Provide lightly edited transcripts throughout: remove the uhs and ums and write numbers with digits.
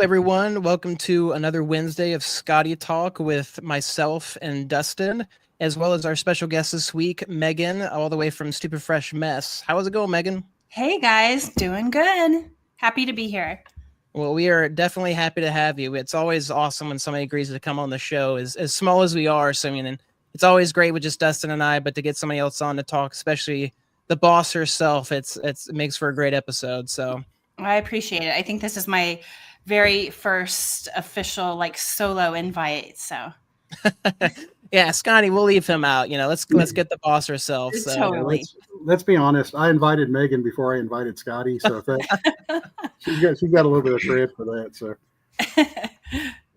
everyone. Welcome to another Wednesday of Skottie Talk with myself and Dustin, as well as our special guest this week, Megan, all the way from Stupid Fresh Mess. How's it going, Megan? Hey guys, doing good. Happy to be here. Well, we are definitely happy to have you. It's always awesome when somebody agrees to come on the show, as small as we are. So, I mean, it's always great with just Dustin and I, but to get somebody else on to talk, especially the boss herself, it makes for a great episode. So I appreciate it. I think this is my very first official solo invite. So yeah, Skottie, we'll leave him out. Let's get the boss herself. So totally. Let's be honest. I invited Megan before I invited Skottie, so she's got a little bit of credit for that. So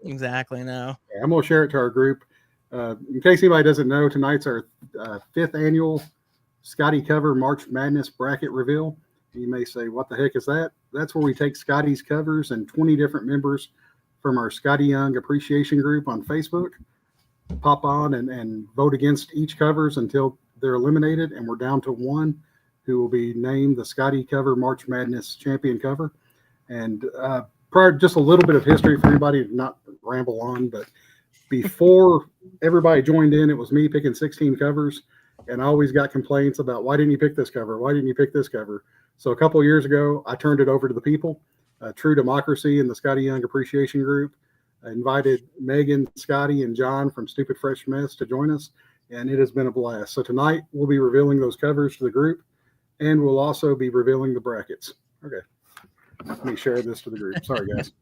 exactly. No, I'm gonna share it to our group. In case anybody doesn't know, tonight's our 5th annual Skottie cover March Madness bracket reveal. You may say, "What the heck is that?" That's where we take Skottie's covers and 20 different members from our Skottie Young Appreciation Group on Facebook pop on and vote against each covers until they're eliminated, and we're down to one who will be named the Skottie cover March Madness champion cover. And prior, just a little bit of history for anybody to not ramble on, but before everybody joined in, it was me picking 16 covers, and I always got complaints about, why didn't you pick this cover? Why didn't you pick this cover? So a couple of years ago, I turned it over to the people. True democracy in the Skottie Young Appreciation Group. I invited Megan, Skottie, and John from Stupid Fresh Mess to join us, and it has been a blast. So tonight we'll be revealing those covers to the group, and we'll also be revealing the brackets. Okay, let me share this to the group. Sorry, guys.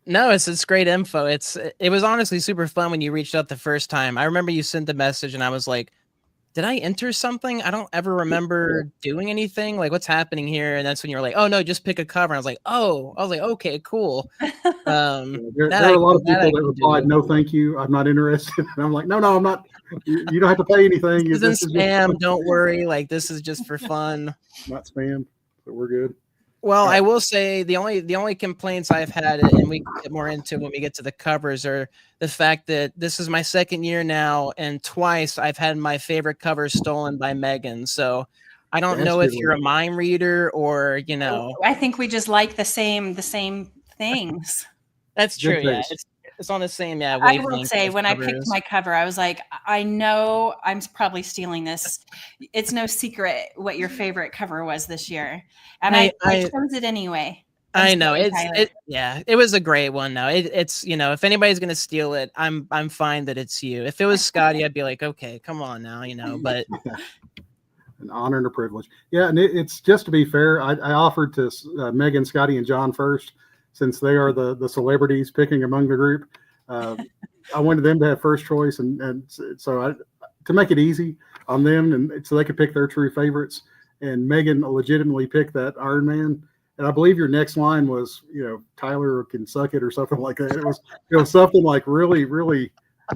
No, it's great info. It was honestly super fun when you reached out the first time. I remember you sent the message, and I was like, did I enter something? I don't ever remember doing anything. Like, what's happening here? And that's when you're like, oh no, just pick a cover. And I was like, okay, cool. There are a lot of people that replied, no, thank you, I'm not interested. And I'm like, no, I'm not. You don't have to pay anything. This isn't spam. Don't worry. Like, this is just for fun. Not spam. So we're good. Well, I will say the only complaints I've had, and we can get more into when we get to the covers, are the fact that this is my second year now, and twice I've had my favorite cover stolen by Megan. So I don't know if you're a mind reader or, I think we just like the same things. That's true. Yeah, it's on the same. Yeah, I will say, when I picked my cover, I was like, I know I'm probably stealing this. It's no secret what your favorite cover was this year, and I chose it anyway. I know it was a great one. No, it's if anybody's gonna steal it, I'm fine that it's you. If it was Skottie, I'd be like, okay, come on now, But an honor and a privilege. Yeah, and it's just to be fair. I offered to Megan, Skottie, and John first, since they are the celebrities picking among the group. I wanted them to have first choice, and so to make it easy on them, and so they could pick their true favorites. And Megan legitimately picked that Iron Man. And I believe your next line was, Tyler can suck it or something like that. It was something like really, really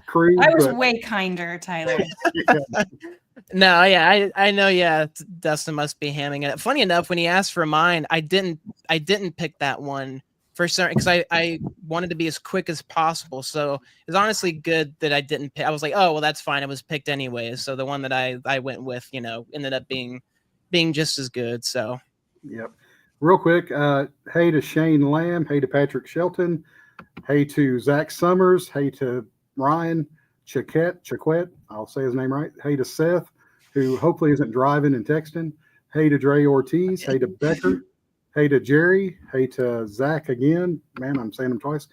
crude. I was way kinder, Tyler. Yeah. No, yeah, I know. Yeah, Dustin must be hamming it. Funny enough, when he asked for mine, I didn't pick that one for certain, because I wanted to be as quick as possible. So it was honestly good that I didn't pick. I was like, oh well, that's fine. It was picked anyways. So the one that I went with, ended up being just as good. So yep. Real quick, hey to Shane Lamb, hey to Patrick Shelton, hey to Zach Summers, hey to Ryan Chiquette, I'll say his name right. Hey to Seth, who hopefully isn't driving and texting. Hey to Dre Ortiz, hey to Becker, hey to Jerry, hey to Zach again. Man, I'm saying them twice.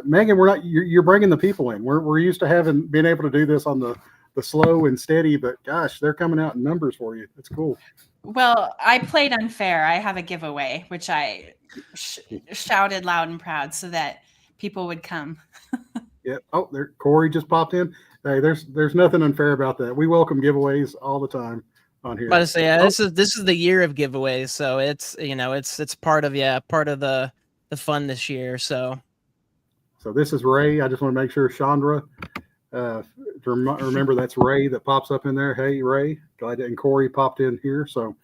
Megan, you're bringing the people in. We're used to being able to do this on the slow and steady, but gosh, they're coming out in numbers for you. It's cool. Well, I played unfair. I have a giveaway, which I shouted loud and proud so that people would come. Yeah. Oh, there. Corey just popped in. Hey, there's nothing unfair about that. We welcome giveaways all the time on here. But say, this is the year of giveaways, so it's it's part of the fun this year. So this is Ray. I just want to make sure Chandra. Remember that's Ray that pops up in there. Hey, Ray, glad and Corey popped in here. So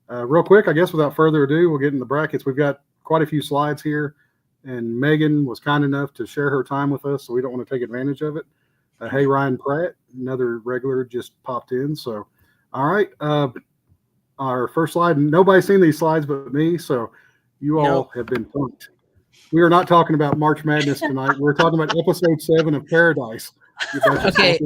real quick, I guess without further ado, we'll get in the brackets. We've got quite a few slides here, and Megan was kind enough to share her time with us, so we don't want to take advantage of it. Hey, Ryan Pratt, another regular, just popped in. So all right, our first slide, nobody's seen these slides but me, so you all have been punked. We are not talking about March Madness tonight. We're talking about episode 7 of Paradise. Okay.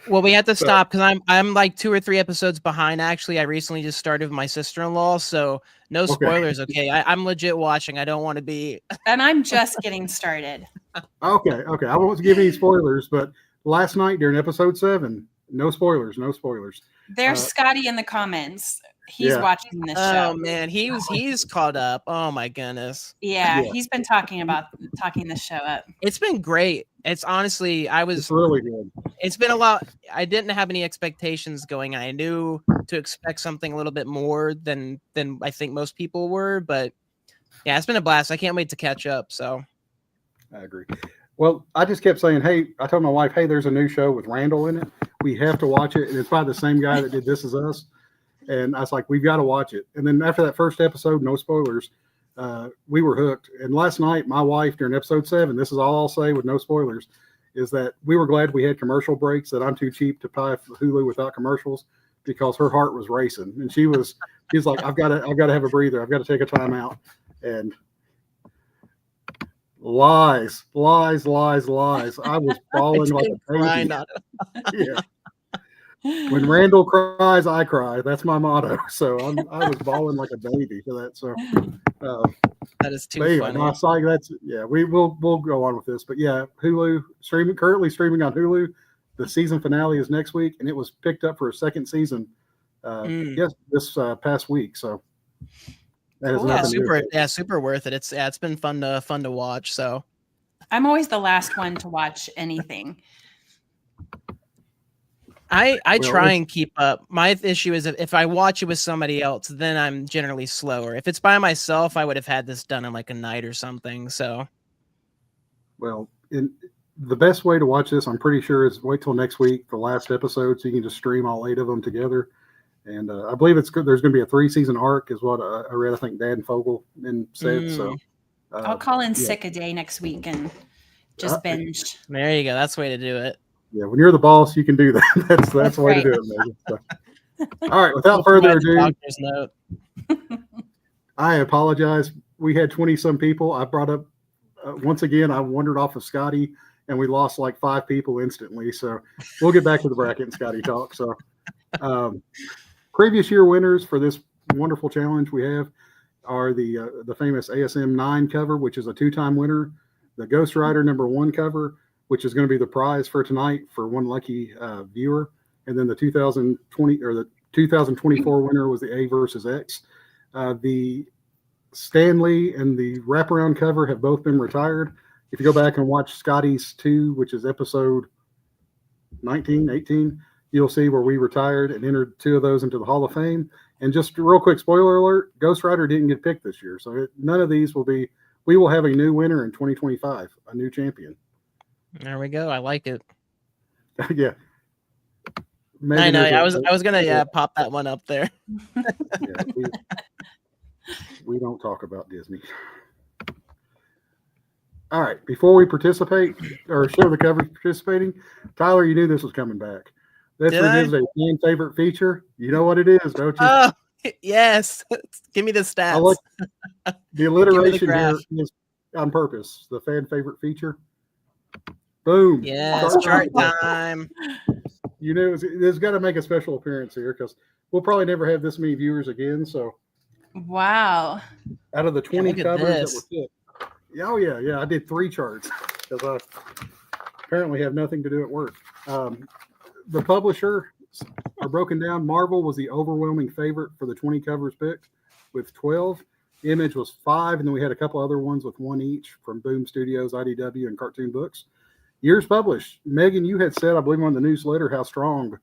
Well, we have to stop because I'm like 2 or 3 episodes behind. Actually, I recently just started with my sister-in-law, so no spoilers. Okay, I'm legit watching. I don't want to be. And I'm just getting started. Okay. I won't give any spoilers, but last night during episode 7, no spoilers. There's Skottie in the comments. He's watching this show. Oh man, he's caught up. Oh my goodness. Yeah, he's been talking this show up. It's been great. It's honestly, It's really good. It's been a lot. I didn't have any expectations going on. I knew to expect something a little bit more than I think most people were, but yeah, it's been a blast. I can't wait to catch up. So I agree. Well, I just kept saying, hey, I told my wife, hey, there's a new show with Randall in it. We have to watch it. And it's by the same guy that did This Is Us. And I was like, we've got to watch it. And then after that first episode, no spoilers, we were hooked. And last night, my wife, during episode 7, this is all I'll say with no spoilers, is that we were glad we had commercial breaks, that I'm too cheap to buy Hulu without commercials, because her heart was racing. And she's like, I've got to have a breather. I've got to take a time out. And lies. I was bawling like a baby. Yeah. When Randall cries, I cry. That's my motto. So I was bawling like a baby for that. So that is too funny. We'll go on with this. But yeah, Hulu currently streaming on Hulu. The season finale is next week, and it was picked up for a second season. This past week. So that is super worth it. It's been fun to watch. So I'm always the last one to watch anything. I try and keep up. My issue is if I watch it with somebody else, then I'm generally slower. If it's by myself, I would have had this done in like a night or something. So, well, the best way to watch this, I'm pretty sure, is wait till next week, the last episode, so you can just stream all 8 of them together. And I believe it's good. There's going to be a 3-season arc, is what I read. I think Dan Fogel said. So I'll call in sick a day next week and just binge. There you go. That's the way to do it. Yeah, when you're the boss, you can do that. That's the way to do it, Megan. So. All right, without further ado, I apologize. We had 20-some people. I brought up, once again, I wandered off of Skottie, and we lost like 5 people instantly. So we'll get back to the bracket and Skottie talk. So previous year winners for this wonderful challenge we have are the famous ASM 9 cover, which is a 2-time winner, the Ghost Rider #1 cover, which is going to be the prize for tonight for one lucky viewer. And then the 2020 or the 2024 winner was the A versus X. The Stanley and the wraparound cover have both been retired. If you go back and watch Skottie's 2, which is episode 19, 18, you'll see where we retired and entered 2 of those into the Hall of Fame. And just a real quick spoiler alert, Ghost Rider didn't get picked this year. So none of these we will have a new winner in 2025, a new champion. There we go. I like it. Yeah. I know. I was gonna pop that one up there. We don't talk about Disney. All right. Before we participate or show the coverage participating, Tyler, you knew this was coming back. This is a fan favorite feature. You know what it is, don't you? Oh, yes. Give me the stats. The alliteration here is on purpose. The fan favorite feature. Boom. Yes, chart time. You know, it's got to make a special appearance here because we'll probably never have this many viewers again. So, wow. Out of the 20 covers that were picked. Oh, yeah. I did 3 charts because I apparently have nothing to do at work. The publisher are broken down. Marvel was the overwhelming favorite for the 20 covers picked with 12. Image was 5, and then we had a couple other ones with 1 each from Boom Studios, IDW, and Cartoon Books. Years published. Megan, you had said, I believe on the newsletter, how strong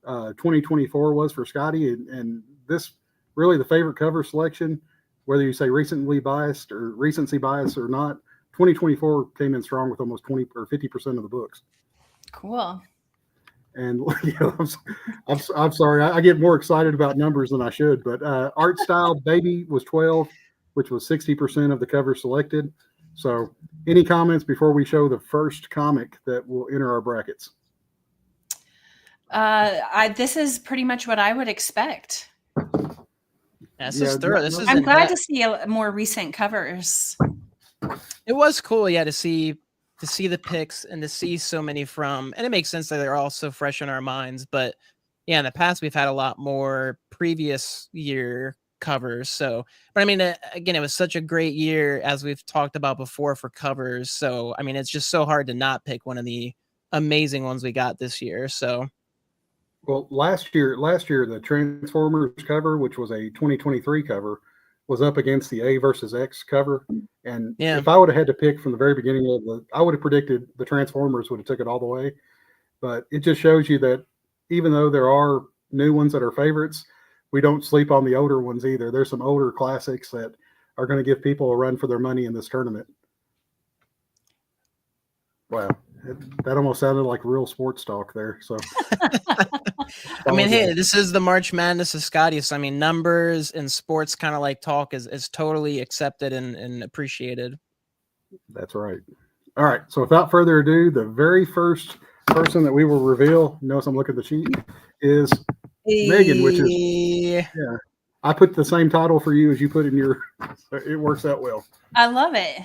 2024 was for Skottie, and this really the favorite cover selection, whether you say recency biased or not, 2024 came in strong with almost 20 or 50% of the books. Cool. And I'm sorry, I get more excited about numbers than I should, but art style baby was 12, which was 60% of the cover selected. So any comments before we show the first comic that will enter our brackets? This is pretty much what I would expect. This is thorough. I'm glad to see more recent covers. It was cool, yeah, to see the picks and to see so many from, and it makes sense that they're all so fresh in our minds. But yeah, in the past we've had a lot more previous year covers. So, but I mean, again, it was such a great year as we've talked about before for covers. So, I mean, it's just so hard to not pick one of the amazing ones we got this year. So, well, last year the Transformers cover, which was a 2023 cover, was up against the A versus X cover. And if I would have had to pick from the very beginning I would have predicted the Transformers would have took it all the way. But it just shows you that even though there are new ones that are favorites, we don't sleep on the older ones either. There's some older classics that are going to give people a run for their money in this tournament. Wow. That almost sounded like real sports talk there. So, I mean, hey, this is the March Madness of Skottie. So, I mean, numbers and sports kind of like talk is totally accepted and appreciated. That's right. All right. So, without further ado, the very first person that we will reveal, notice I'm looking at the sheet, is Megan, which is, I put the same title for you as you put in your, so it works out well. I love it.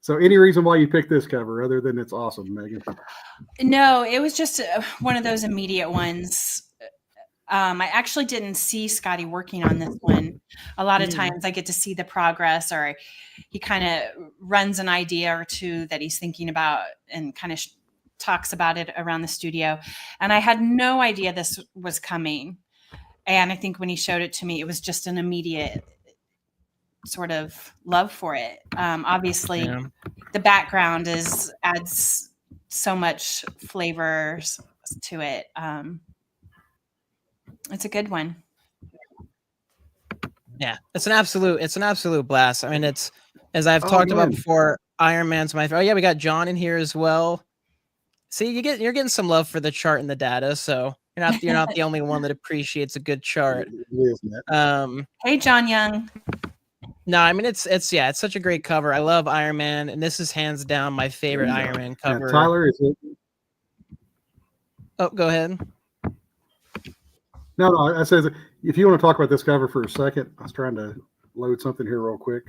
So any reason why you picked this cover other than it's awesome, Megan? No, it was just one of those immediate ones. I actually didn't see Skottie working on this one. A lot of times I get to see the progress, or he kind of runs an idea or two that he's thinking about and kind of talks about it around the studio. And I had no idea this was coming. And I think when he showed it to me, it was just an immediate sort of love for it. Obviously, the background adds so much flavors to it. It's a good one. Yeah, it's an absolute blast. I mean, it's, as I've talked about before, Iron Man's my favorite. Oh yeah, we got John in here as well. See, you're getting some love for the chart and the data, so you're not the only one that appreciates a good chart. Hey, John Young. No, I mean it's such a great cover. I love Iron Man, and this is hands down my favorite Iron Man cover. Tyler, is it? Oh, go ahead. No, I said if you want to talk about this cover for a second, I was trying to load something here real quick.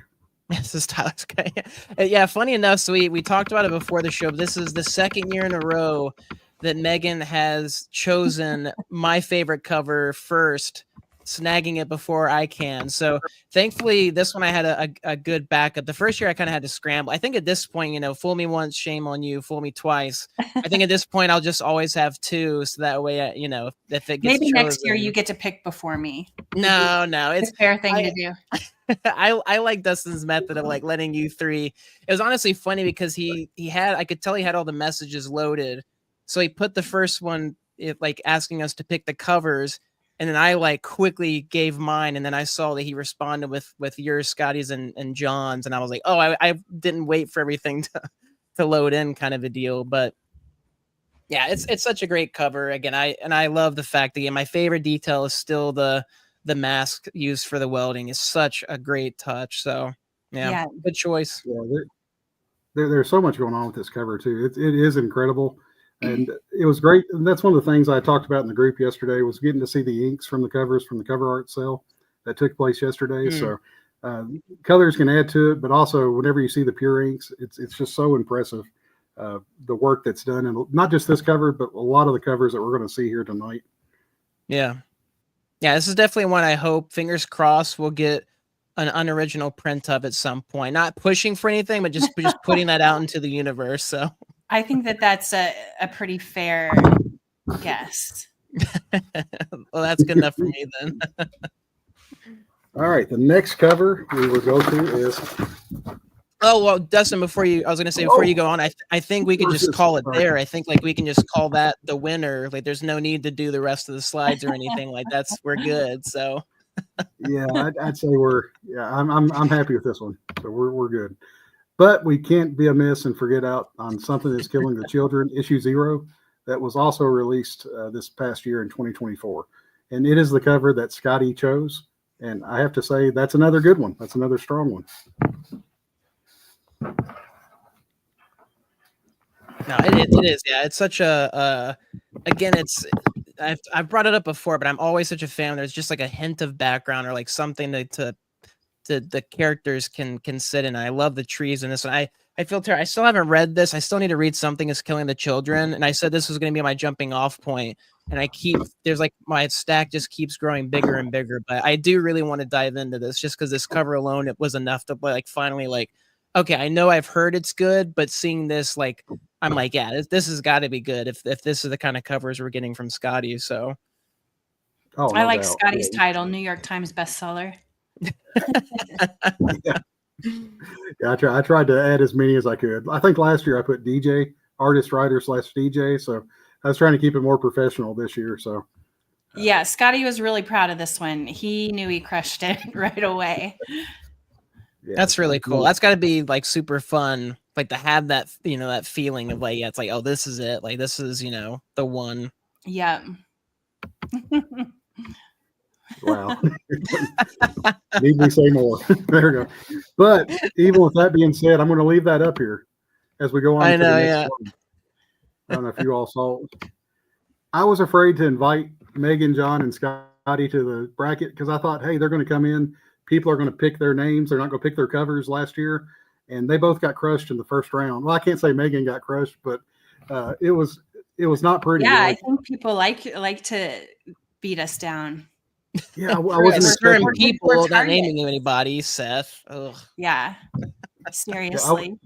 This is Tyler's guy. Yeah, funny enough, so we talked about it before the show, but this is the second year in a row that Megan has chosen my favorite cover first, snagging it before I can. So thankfully this one I had a good backup. The first year I kind of had to scramble. I think at this point, fool me once, shame on you, fool me twice. I think at this point I'll just always have two, so that way if it gets maybe chosen, next year you get to pick before me. No, it's a fair thing to do. I like Dustin's method of like letting you three. It was honestly funny because I could tell he had all the messages loaded. So he put the first one like asking us to pick the covers. And then I like quickly gave mine, and then I saw that he responded with yours, Skottie's, and John's, and I was like, oh, I didn't wait for everything to load in, kind of a deal. But yeah, it's such a great cover. Again, I love the fact that my favorite detail is still the mask used for the welding. Is such a great touch. So yeah. Good choice. Yeah, there's so much going on with this cover too. It is incredible. And it was great. And that's one of the things I talked about in the group yesterday was getting to see the inks from the covers from the cover art sale that took place yesterday. So colors can add to it, but also whenever you see the pure inks, it's just so impressive. The work that's done, and not just this cover, but a lot of the covers that we're going to see here tonight. Yeah. This is definitely one I hope, fingers crossed, we'll get an unoriginal print of at some point. Not pushing for anything, but just putting that out into the universe. So I think that's a pretty fair guess. Well, that's good enough for me then. All right, the next cover we will go to is. Oh well, Dustin. Before you go on, I think we can just call it there. I think like we can just call that the winner. Like, there's no need to do the rest of the slides or anything. Like we're good. So. Yeah, I'd say I'm happy with this one. So we're good. But we can't be amiss and forget out on Something That's Killing the Children, issue 0, that was also released this past year in 2024. And it is the cover that Skottie chose. And I have to say, that's another good one. That's another strong one. No, it is. Yeah, it's such again, I've brought it up before, but I'm always such a fan. There's just like a hint of background or like something to the characters can sit in. I love the trees in this one. I feel terrible. I still haven't read this. I still need to read Something is Killing the Children. And I said this was going to be my jumping off point. And there's like my stack just keeps growing bigger and bigger. But I do really want to dive into this just because this cover alone, it was enough to like finally like, okay, I know I've heard it's good, but seeing this, like, I'm like, yeah, this has got to be good if this is the kind of covers we're getting from Skottie. So Oh, I no like doubt. Skottie's title, New York Times bestseller. Yeah. I tried to add as many as I could. I think last year I put DJ, artist, writer / DJ. So I was trying to keep it more professional this year. So yeah, Skottie was really proud of this one. He knew he crushed it right away. yeah, that's really cool. That's got to be like super fun, like to have that, that feeling of like, yeah, it's like, oh, this is it. Like this is, the one. Yeah. Wow. Need we say more? There we go. But even with that being said, I'm going to leave that up here as we go on. I know, the next yeah. one. I don't know if you all saw it. I was afraid to invite Megan, John, and Skottie to the bracket because I thought, hey, they're going to come in. People are going to pick their names. They're not going to pick their covers last year. And they both got crushed in the first round. Well, I can't say Megan got crushed, but it was not pretty. Yeah, like, I think people like to beat us down. Yeah, I wasn't certain expecting. people we're not target. naming anybody, Seth. Ugh. Yeah. Seriously.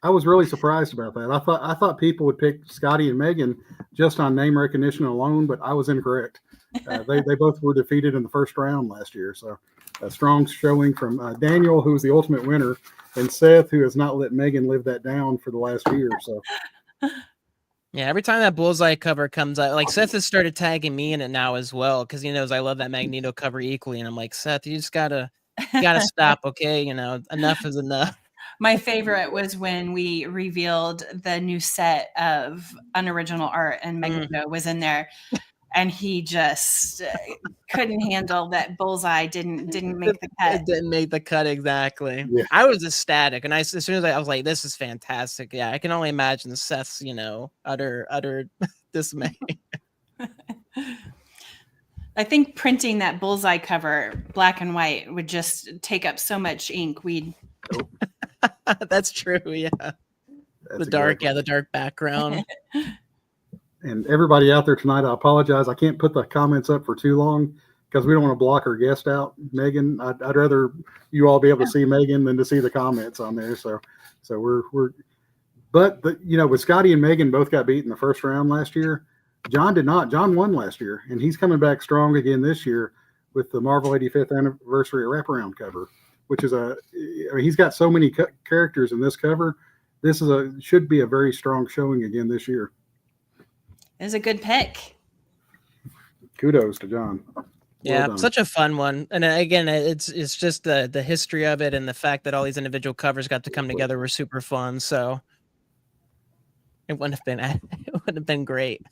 I was really surprised about that. I thought people would pick Skottie and Megan just on name recognition alone, but I was incorrect. They both were defeated in the first round last year. So a strong showing from Daniel, who was the ultimate winner, and Seth, who has not let Megan live that down for the last year. So Yeah, every time that Bullseye cover comes out, like Seth has started tagging me in it now as well because he knows I love that Magneto cover equally, and I'm like, Seth, you gotta stop, okay? Enough is enough. My favorite was when we revealed the new set of unoriginal art and Magneto was in there, and he just couldn't handle that Bullseye didn't make the cut. It didn't make the cut exactly. Yeah. I was ecstatic, and as soon as I was like, "This is fantastic!" Yeah, I can only imagine Seth's, utter dismay. I think printing that Bullseye cover black and white would just take up so much ink. That's true. Yeah, that's the dark background. And everybody out there tonight, I apologize. I can't put the comments up for too long because we don't want to block our guest out, Megan. I'd rather you all be able to see Megan than to see the comments on there. So but with Skottie and Megan both got beat in the first round last year. John did not. John won last year, and he's coming back strong again this year with the Marvel 85th anniversary wraparound cover, which is he's got so many characters in this cover. This should be a very strong showing again this year. It's a good pick. Kudos to John. Yeah, such a fun one. And again, it's just the history of it and the fact that all these individual covers got to come together were super fun. So it wouldn't have been great.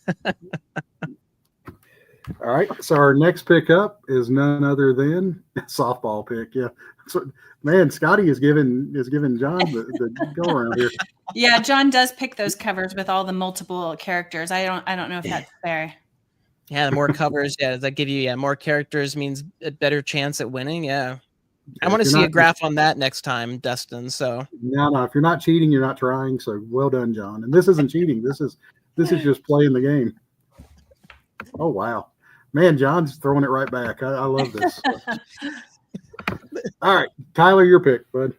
All right. So our next pick up is none other than softball pick. Yeah. So, man, Skottie is giving John the go around here. Yeah, John does pick those covers with all the multiple characters. I don't know if that's fair. Yeah, the more covers, that give you more characters means a better chance at winning. Yeah. I want to see a graph on that next time, Dustin. So no, if you're not cheating, you're not trying. So well done, John. And this isn't cheating. This is just playing the game. Oh wow. Man, John's throwing it right back. I love this. All right, Tyler, your pick, bud.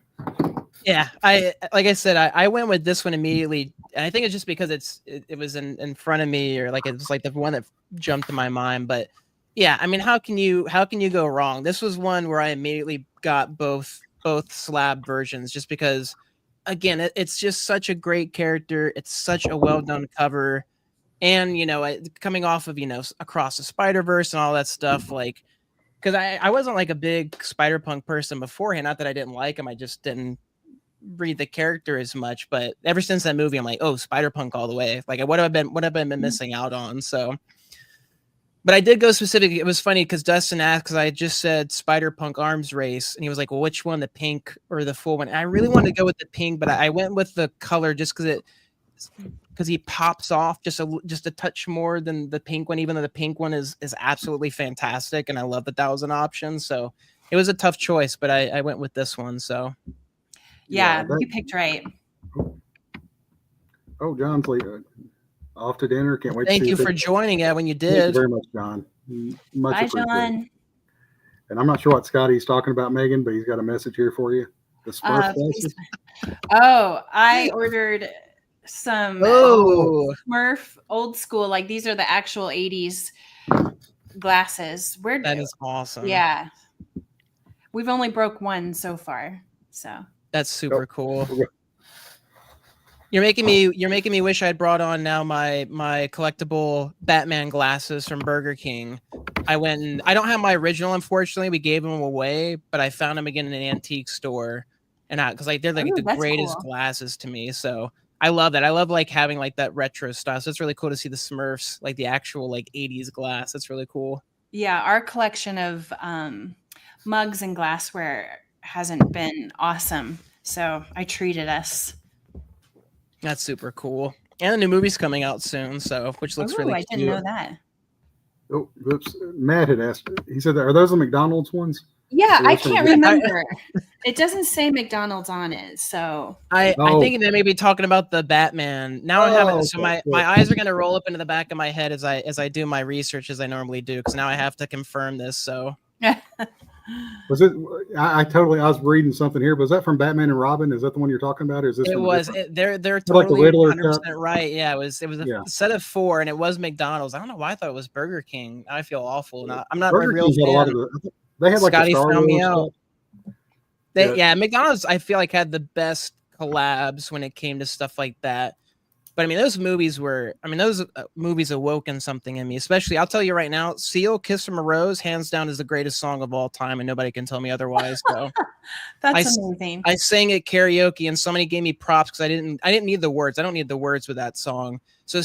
Yeah, like I said, I went with this one immediately, and I think it's just because it was in front of me, or like it's like the one that jumped to my mind. But yeah, I mean, how can you go wrong? This was one where I immediately got both slab versions, just because, again, it's just such a great character. It's such a well done cover. And, coming off of, Across the Spider-Verse and all that stuff, like, because I wasn't like a big Spider-Punk person beforehand. Not that I didn't like him. I just didn't read the character as much. But ever since that movie, I'm like, oh, Spider-Punk all the way. Like, what have I been missing out on? So, but I did go specific. It was funny because Dustin asked, because I just said Spider-Punk Arms Race. And he was like, well, which one, the pink or the full one? And I really wanted to go with the pink, but I went with the color just because he pops off just a touch more than the pink one, even though the pink one is absolutely fantastic, and I love that was an option. So it was a tough choice, but I went with this one. So yeah, you picked right. Oh, John's off to dinner. Can't wait to see thank you for joining when you did. Thank you very much, John. Much Bye, appreciated. John. And I'm not sure what Skottie's talking about, Megan, but he's got a message here for you. The Smurf glasses. Oh, I ordered some Smurf old school. Like these are the actual 80s glasses. That is awesome. Yeah. We've only broke one so far. So that's super cool. You're making me wish I'd brought on now my collectible Batman glasses from Burger King. I don't have my original, unfortunately. We gave them away, but I found them again in an antique store, and because they're like the greatest glasses to me. So I love that. I love like having like that retro style. So it's really cool to see the Smurfs, like the actual like 80s glass. That's really cool. Yeah, our collection of mugs and glassware hasn't been awesome, so I treated us. That's super cool. And the new movie's coming out soon, which looks really cute. I didn't know that. Oh, oops. Matt had asked. He said, "Are those the McDonald's ones?" Yeah, I can't remember. It doesn't say McDonald's on it, so I think they may be talking about the Batman. Now I haven't. So my eyes are going to roll up into the back of my head as I do my research as I normally do, because now I have to confirm this. So. Was it? I was reading something here. Was that from Batman and Robin? Is that the one you're talking about? Or is this? It was. They're totally 100% right. Yeah, it was a set of 4, and it was McDonald's. I don't know why I thought it was Burger King. I feel awful. I'm not Burger a real fan. They had like Skottie Star found me Wars out. McDonald's I feel like had the best collabs when it came to stuff like that. But I mean, those movies awoken something in me. Especially, I'll tell you right now, Seal, "Kiss from a Rose," hands down is the greatest song of all time, and nobody can tell me otherwise. So that's amazing. I sang it karaoke, and somebody gave me props because I didn't need the words. I don't need the words with that song. So,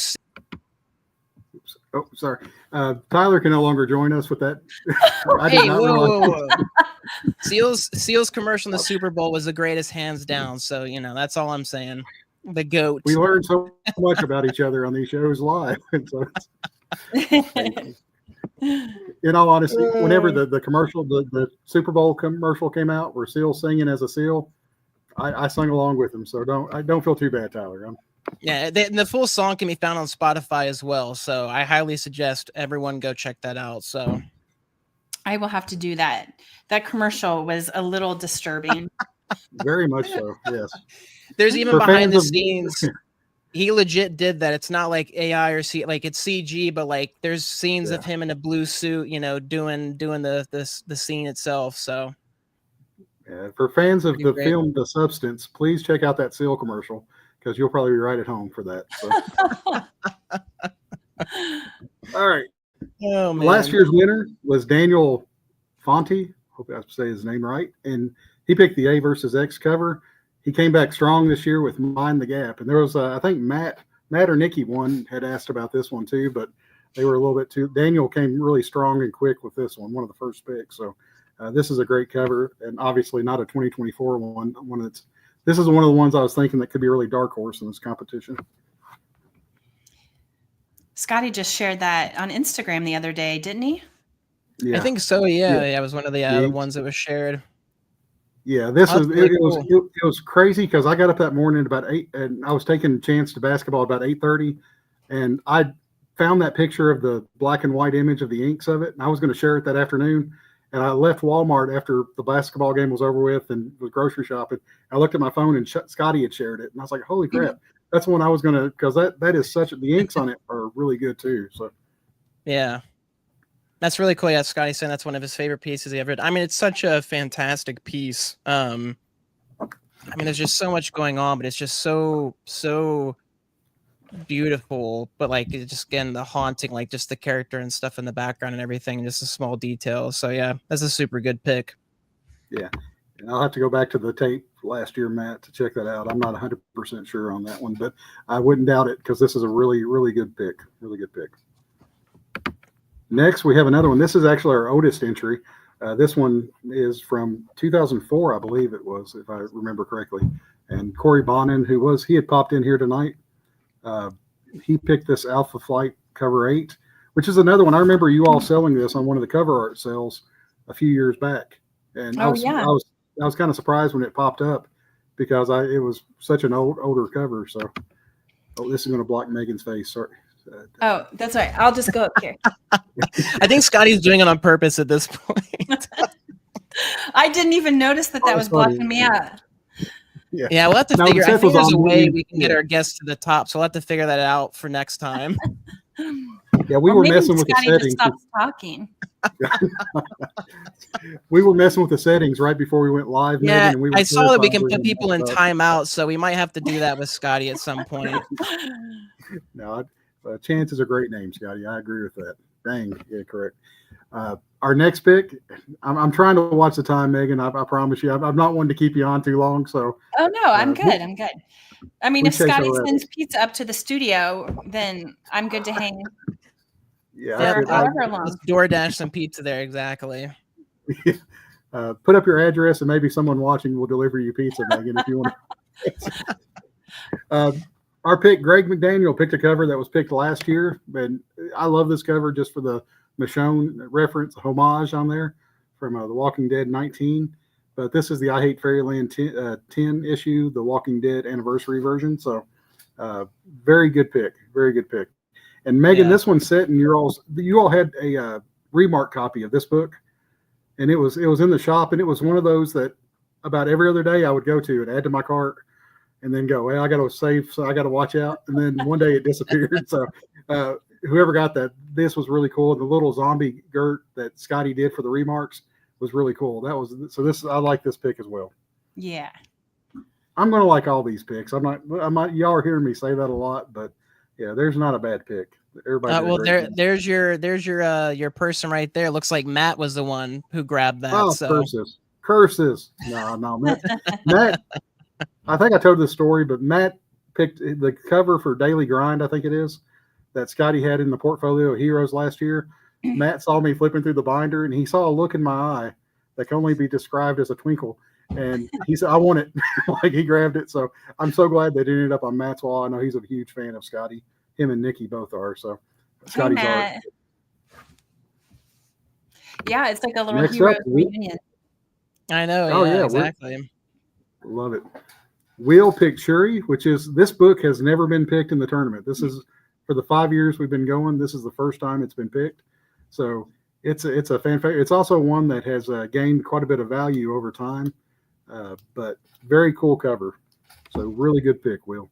oh, sorry, Tyler can no longer join us with that. Hey, whoa. Seal's commercial in the Super Bowl was the greatest, hands down. So that's all I'm saying. The GOAT. We learned so much about each other on these shows live. So in all honesty, whenever the commercial, the Super Bowl commercial came out, where Seal's singing as a seal, I sung along with him. So don't feel too bad, Tyler. The full song can be found on Spotify as well. So I highly suggest everyone go check that out. So I will have to do that. That commercial was a little disturbing. Very much so. Yes. There's even behind the scenes. He legit did that. It's not like AI or like it's CG, but like there's scenes of him in a blue suit, doing the scene itself. So for fans of the film The Substance, please check out that Seal commercial, because you'll probably be right at home for that. So. All right. Oh, man. Last year's winner was Daniel Fonte. Hope I say his name right. And he picked the A versus X cover. He came back strong this year with Mind the Gap. And there was, I think Matt or Nikki had asked about this one too, but they were a little bit too. Daniel came really strong and quick with this one of the first picks. So this is a great cover, and obviously not a 2024 one. This is one of the ones I was thinking that could be a really dark horse in this competition. Skottie just shared that on Instagram the other day, didn't he? Yeah. I think so. Yeah. It was one of the ones that was shared. Yeah, it was crazy, because I got up that morning about 8, and I was taking a chance to basketball about 8:30, and I found that picture of the black and white image of the inks of it, and I was going to share it that afternoon. And I left Walmart after the basketball game was over with and was grocery shopping. I looked at my phone, and Skottie had shared it, and I was like, "Holy crap!" That's one I was going to, because that is the inks on it are really good too. So yeah. That's really cool. Yeah, Skottie saying that's one of his favorite pieces he ever did. I mean, it's such a fantastic piece. I mean, there's just so much going on, but it's just so beautiful. But like, it's just again the haunting, like just the character and stuff in the background and everything, just the small details. So yeah, that's a super good pick. Yeah, and I'll have to go back to the tape last year, Matt, to check that out. I'm not 100% sure on that one, but I wouldn't doubt it, because this is a really, really good pick. Really good pick. Next, we have another one. This is actually our oldest entry. This one is from 2004, I believe it was, if I remember correctly. And Corey Bonin, he had popped in here tonight. He picked this Alpha Flight cover 8, which is another one. I remember you all selling this on one of the cover art sales a few years back. And Oh, yeah. I was kind of surprised when it popped up because it was such an older cover. So, this is going to block Megan's face. Sorry. Oh, that's right. I'll just go up here. I think Skottie's doing it on purpose at this point. I didn't even notice that was blocking me out. Yeah, we'll have to figure. I think there's a way we can get our guests to the top, so we'll have to figure that out for next time. Yeah, we were messing with the settings. Just stopped talking. We were messing with the settings right before we went live. Yeah, Megan, and I saw that we can put people in timeout, so we might have to do that with Skottie at some point. No, Chance is a great name, Skottie. I agree with that. Dang, yeah, correct. Our next pick, I'm trying to watch the time, Megan. I promise you, I'm not one to keep you on too long. So. Oh no, I'm good. I'm good. I mean, if Skottie sends pizza up to the studio, then I'm good to hang. Yeah, however long. Let's DoorDash some pizza there. Exactly. Put up your address, and maybe someone watching will deliver you pizza, Megan, if you want. Our pick, Greg McDaniel, picked a cover that was picked last year, and I love this cover just for the Michonne reference, homage on there from The Walking Dead 19. But this is the I Hate Fairyland 10 issue, the Walking Dead anniversary version. So, very good pick, very good pick. And Megan, this one's set, and you all had a Remark copy of this book, and it was in the shop, and it was one of those that about every other day I would go to and add to my cart. And then go, well, I got to save, so I got to watch out. And then one day it disappeared. So whoever got that, this was really cool. The little zombie Gert that Skottie did for the Remarks was really cool. I like this pick as well. Yeah. I'm going to like all these picks. Y'all are hearing me say that a lot, but yeah, there's not a bad pick. Everybody. Well, there's your person right there. Looks like Matt was the one who grabbed that. Oh, so. Curses. No, Matt. I think I told this story, but Matt picked the cover for Daily Grind, I think it is, that Skottie had in the portfolio of heroes last year. Matt saw me flipping through the binder, and he saw a look in my eye that can only be described as a twinkle. And he said, I want it. Like, he grabbed it. So I'm so glad that it ended up on Matt's wall. I know he's a huge fan of Skottie. Him and Nikki both are. So Skottie's art. Yeah, it's like a little hero reunion. I know. Oh, yeah, exactly. Love it. Will picked Shuri, which is, this book has never been picked in the tournament. This is, for the 5 years we've been going, this is the first time it's been picked. So it's a fan favorite. It's also one that has gained quite a bit of value over time, but very cool cover. So really good pick, Will.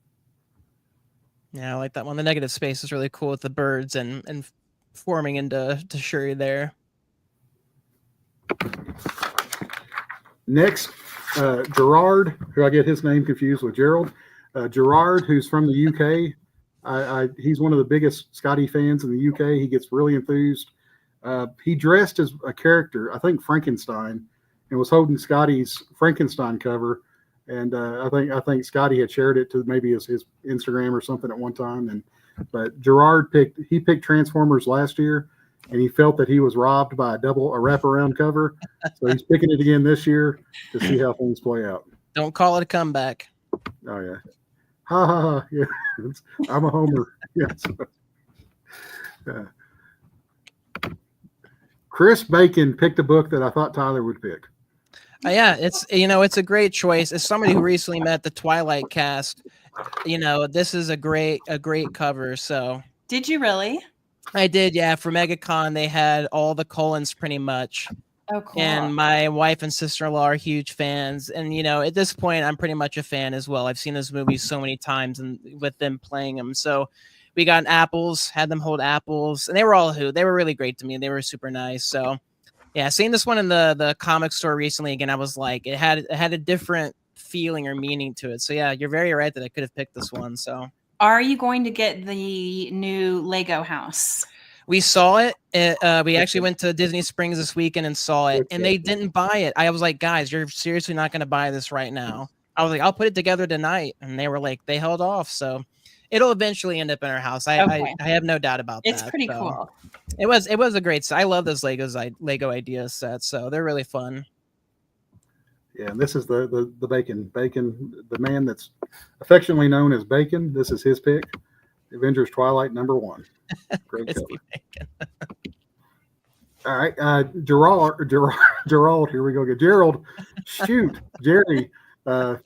Yeah, I like that one. The negative space is really cool with the birds and forming into Shuri there. Next, Gerard, who I get his name confused with Gerald. Gerard, who's from the UK. He's one of the biggest Skottie fans in the UK. He gets really enthused. He dressed as a character, I think Frankenstein, and was holding Skottie's Frankenstein cover. And I think Skottie had shared it to maybe his Instagram or something at one time. But Gerard picked Transformers last year, and he felt that he was robbed by a wraparound cover. So he's picking it again this year to see how things play out. Don't call it a comeback. Oh, yeah. Ha, ha, ha. Yeah. I'm a homer. Yes. Chris Bacon picked a book that I thought Tyler would pick. Yeah, it's a great choice. As somebody who recently met the Twilight cast, this is a great cover. So did you really? I did, yeah. For MegaCon, they had all the Cullens pretty much. Oh, cool. And my wife and sister-in-law are huge fans. And, at this point, I'm pretty much a fan as well. I've seen those movies so many times and with them playing them. So we got apples, had them hold apples, and they were really great to me. They were super nice. So, yeah, seeing this one in the comic store recently, again, I was like, it had a different feeling or meaning to it. So, yeah, you're very right that I could have picked this one. So. Are you going to get the new Lego house? We saw it. We actually went to Disney Springs this weekend and saw it, and they didn't buy it. I was like, guys, you're seriously not going to buy this right now. I was like, I'll put it together tonight. And they were like, they held off. So it'll eventually end up in our house. I have no doubt about that. It's pretty cool. It was a great set. I love those Lego idea sets. So they're really fun. Yeah, and this is the Bacon, the man that's affectionately known as Bacon. This is his pick. Avengers Twilight #1. Great cover. All right, Gerard. Gerald, here we go again. Gerald, shoot, Jerry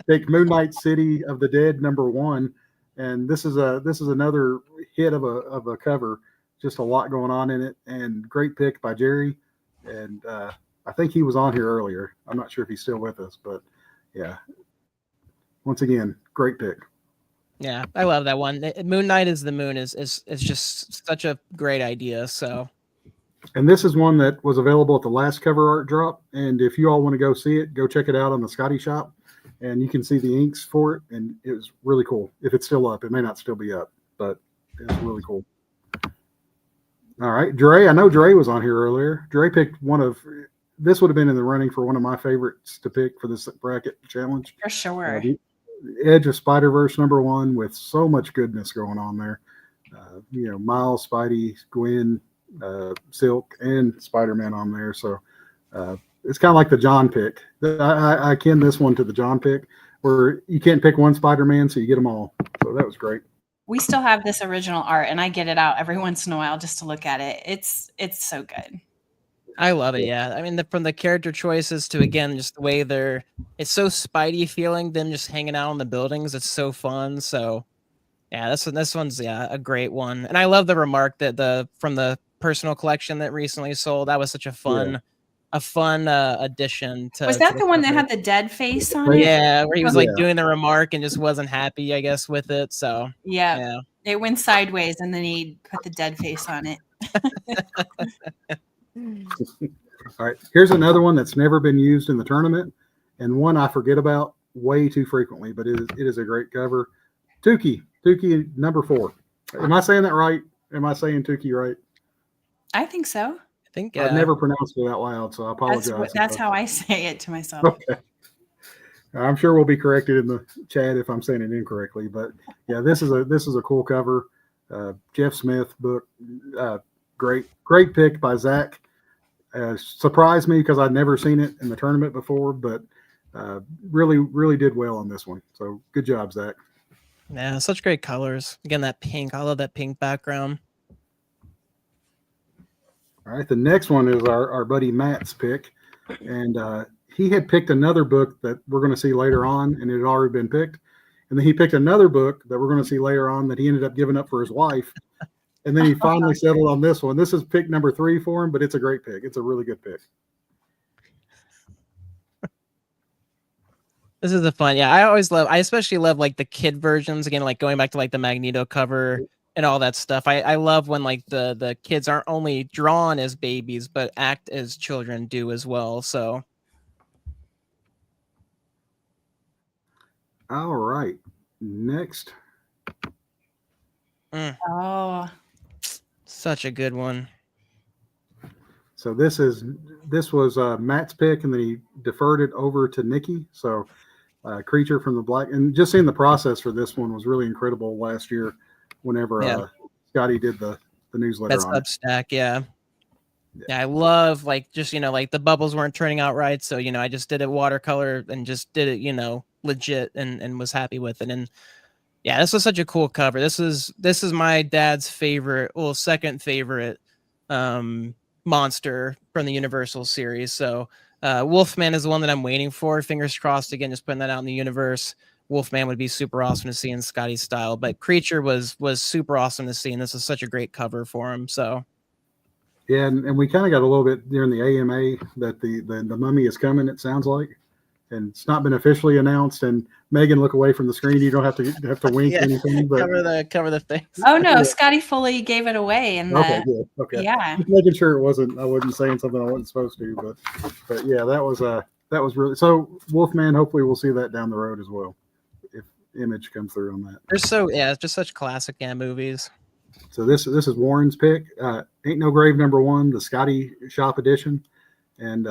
picked Moon Knight City of the Dead #1, and this is another hit of a cover. Just a lot going on in it, and great pick by Jerry. And I think he was on here earlier. I'm not sure if he's still with us, but yeah. Once again, great pick. Yeah, I love that one. Moon Knight is the moon is just such a great idea. So, and this is one that was available at the last cover art drop. And if you all want to go see it, go check it out on the Skottie shop, and you can see the inks for it. And it was really cool. If it's still up, it may not still be up, but it's really cool. All right, Dre. I know Dre was on here earlier. Dre picked this would have been in the running for one of my favorites to pick for this bracket challenge. For sure. Edge of Spider-Verse #1 with so much goodness going on there. Miles, Spidey, Gwen, Silk, and Spider-Man on there. So it's kind of like the John pick. I akin this one to the John pick, where you can't pick one Spider-Man, so you get them all. So that was great. We still have this original art, and I get it out every once in a while just to look at it. It's so good. I love it. Yeah, I mean, from the character choices to again just the way it's so Spidey feeling them just hanging out in the buildings. It's so fun. So yeah, this one's a great one, and I love the remark that from the personal collection that recently sold. That was such a fun addition to. Was that the one that had the dead face on it? Yeah, where he was like doing the remark and just wasn't happy, I guess, with it. So yeah, it went sideways, and then he put the dead face on it. All right, here's another one that's never been used in the tournament, and one I forget about way too frequently, but it is a great cover. Tukey #4. Am I saying that right? Am I saying Tukey right? I think so. I think I've never pronounced it out loud, so I apologize. That's how I say it to myself. Okay. I'm sure we'll be corrected in the chat if I'm saying it incorrectly, but yeah, this is a cool cover. Jeff Smith book, great pick by Zach. Surprised me because I'd never seen it in the tournament before, but really did well on this one. So good job, Zach. Yeah, such great colors. Again, that pink. I love that pink background. All right, the next one is our buddy Matt's pick, and he had picked another book that we're going to see later on, and it had already been picked. And then he picked another book that we're going to see later on that he ended up giving up for his wife. And then he finally settled on this one. This is pick #3 for him, but it's a great pick. It's a really good pick. This is a fun. Yeah, I especially love like the kid versions. Again, like going back to like the Magneto cover and all that stuff. I love when like the kids aren't only drawn as babies, but act as children do as well. So. All right. Next. Oh. Such a good one. So this was Matt's pick, and then he deferred it over to Nikki. So Creature from the Black, and just seeing the process for this one was really incredible last year whenever Skottie did the newsletter. That's on Substack, yeah, I love like just like the bubbles weren't turning out right, so I just did it watercolor and just did it legit and was happy with it. And yeah, this was such a cool cover. This is my dad's favorite, second favorite monster from the Universal series. So Wolfman is the one that I'm waiting for. Fingers crossed, again, just putting that out in the universe. Wolfman would be super awesome to see in Skottie's style, but Creature was super awesome to see, and this is such a great cover for him. So yeah, and we kind of got a little bit during the AMA that the mummy is coming, it sounds like. And it's not been officially announced. And Megan, look away from the screen. You don't have to wink anything. But cover the face. Oh no, Skottie fully gave it away. Okay, good. Okay, yeah. Just making sure I wasn't saying something I wasn't supposed to. But yeah, that was really so. Wolfman. Hopefully, we'll see that down the road as well, if Image comes through on that. It's just such classic movies. So this is Warren's pick. Ain't No Grave #1, the Skottie Shop edition, and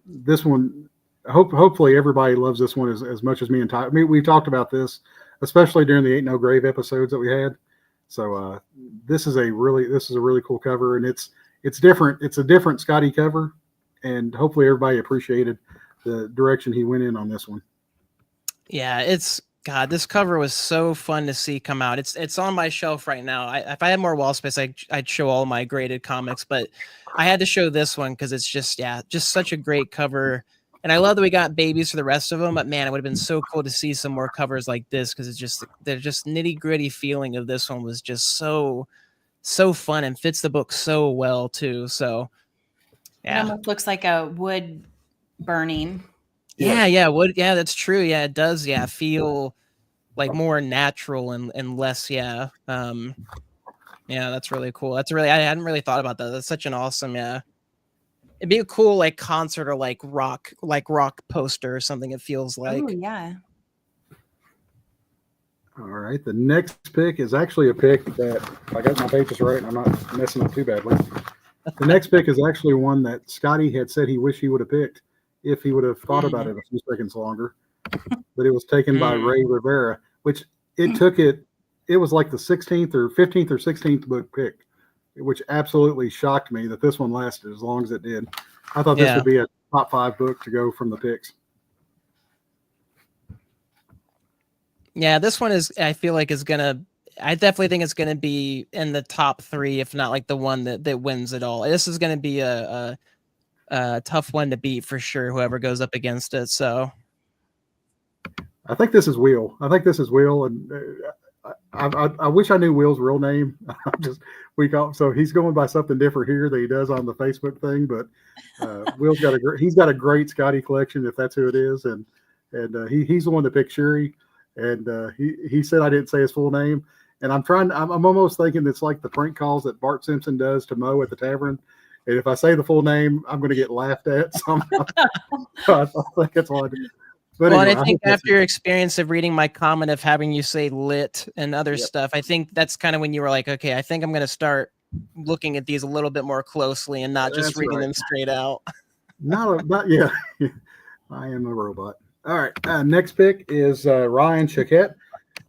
this one. Hopefully everybody loves this one as much as me and Ty. I mean, we've talked about this, especially during the Ain't No Grave episodes that we had. So this is a really cool cover, and it's different. It's a different Skottie cover, and hopefully everybody appreciated the direction he went in on this one. Yeah, it's God, this cover was so fun to see come out. It's on my shelf right now. If I had more wall space, I'd show all my graded comics, but I had to show this one because it's just such a great cover. And I love that we got babies for the rest of them. But man, it would have been so cool to see some more covers like this because they're just nitty gritty feeling of this one was just so fun and fits the book so well too. So It almost looks like a wood burning. Yeah, wood. Yeah, that's true. Yeah, it does. Yeah, feel like more natural and less. Yeah, that's really cool. I hadn't really thought about that. That's such an awesome. Yeah, it'd be a cool like concert or like rock poster or something. It feels like. Oh yeah. All right, the next pick is actually a pick that I got my pages right and I'm not messing up too badly. The next pick is actually one that Skottie had said he wished he would have picked if he would have thought about it a few seconds longer. But it was taken by Ray Rivera, which it was like the 16th or 15th or 16th book pick, which absolutely shocked me that this one lasted as long as it did. I thought this would be a top 5 book to go from the picks. Yeah, this one is, I feel like I definitely think it's gonna be in the top 3, if not like the one that wins it all. This is gonna be a tough one to beat for sure, whoever goes up against it. So I think this is Will. And I wish I knew Will's real name. So he's going by something different here that he does on the Facebook thing. But Will's got a great Skottie collection, if that's who it is, and he's the one that picked Shuri, and he said I didn't say his full name, and I'm almost thinking it's like the prank calls that Bart Simpson does to Mo at the tavern. And if I say the full name, I'm going to get laughed at. So I think that's all I do. But well, anyway, and I think after your experience of reading my comment of having you say lit and other stuff, I think that's kind of when you were like, okay, I think I'm going to start looking at these a little bit more closely and not just reading them straight out. Not yet. I am a robot. All right. Next pick is Ryan Chiquette.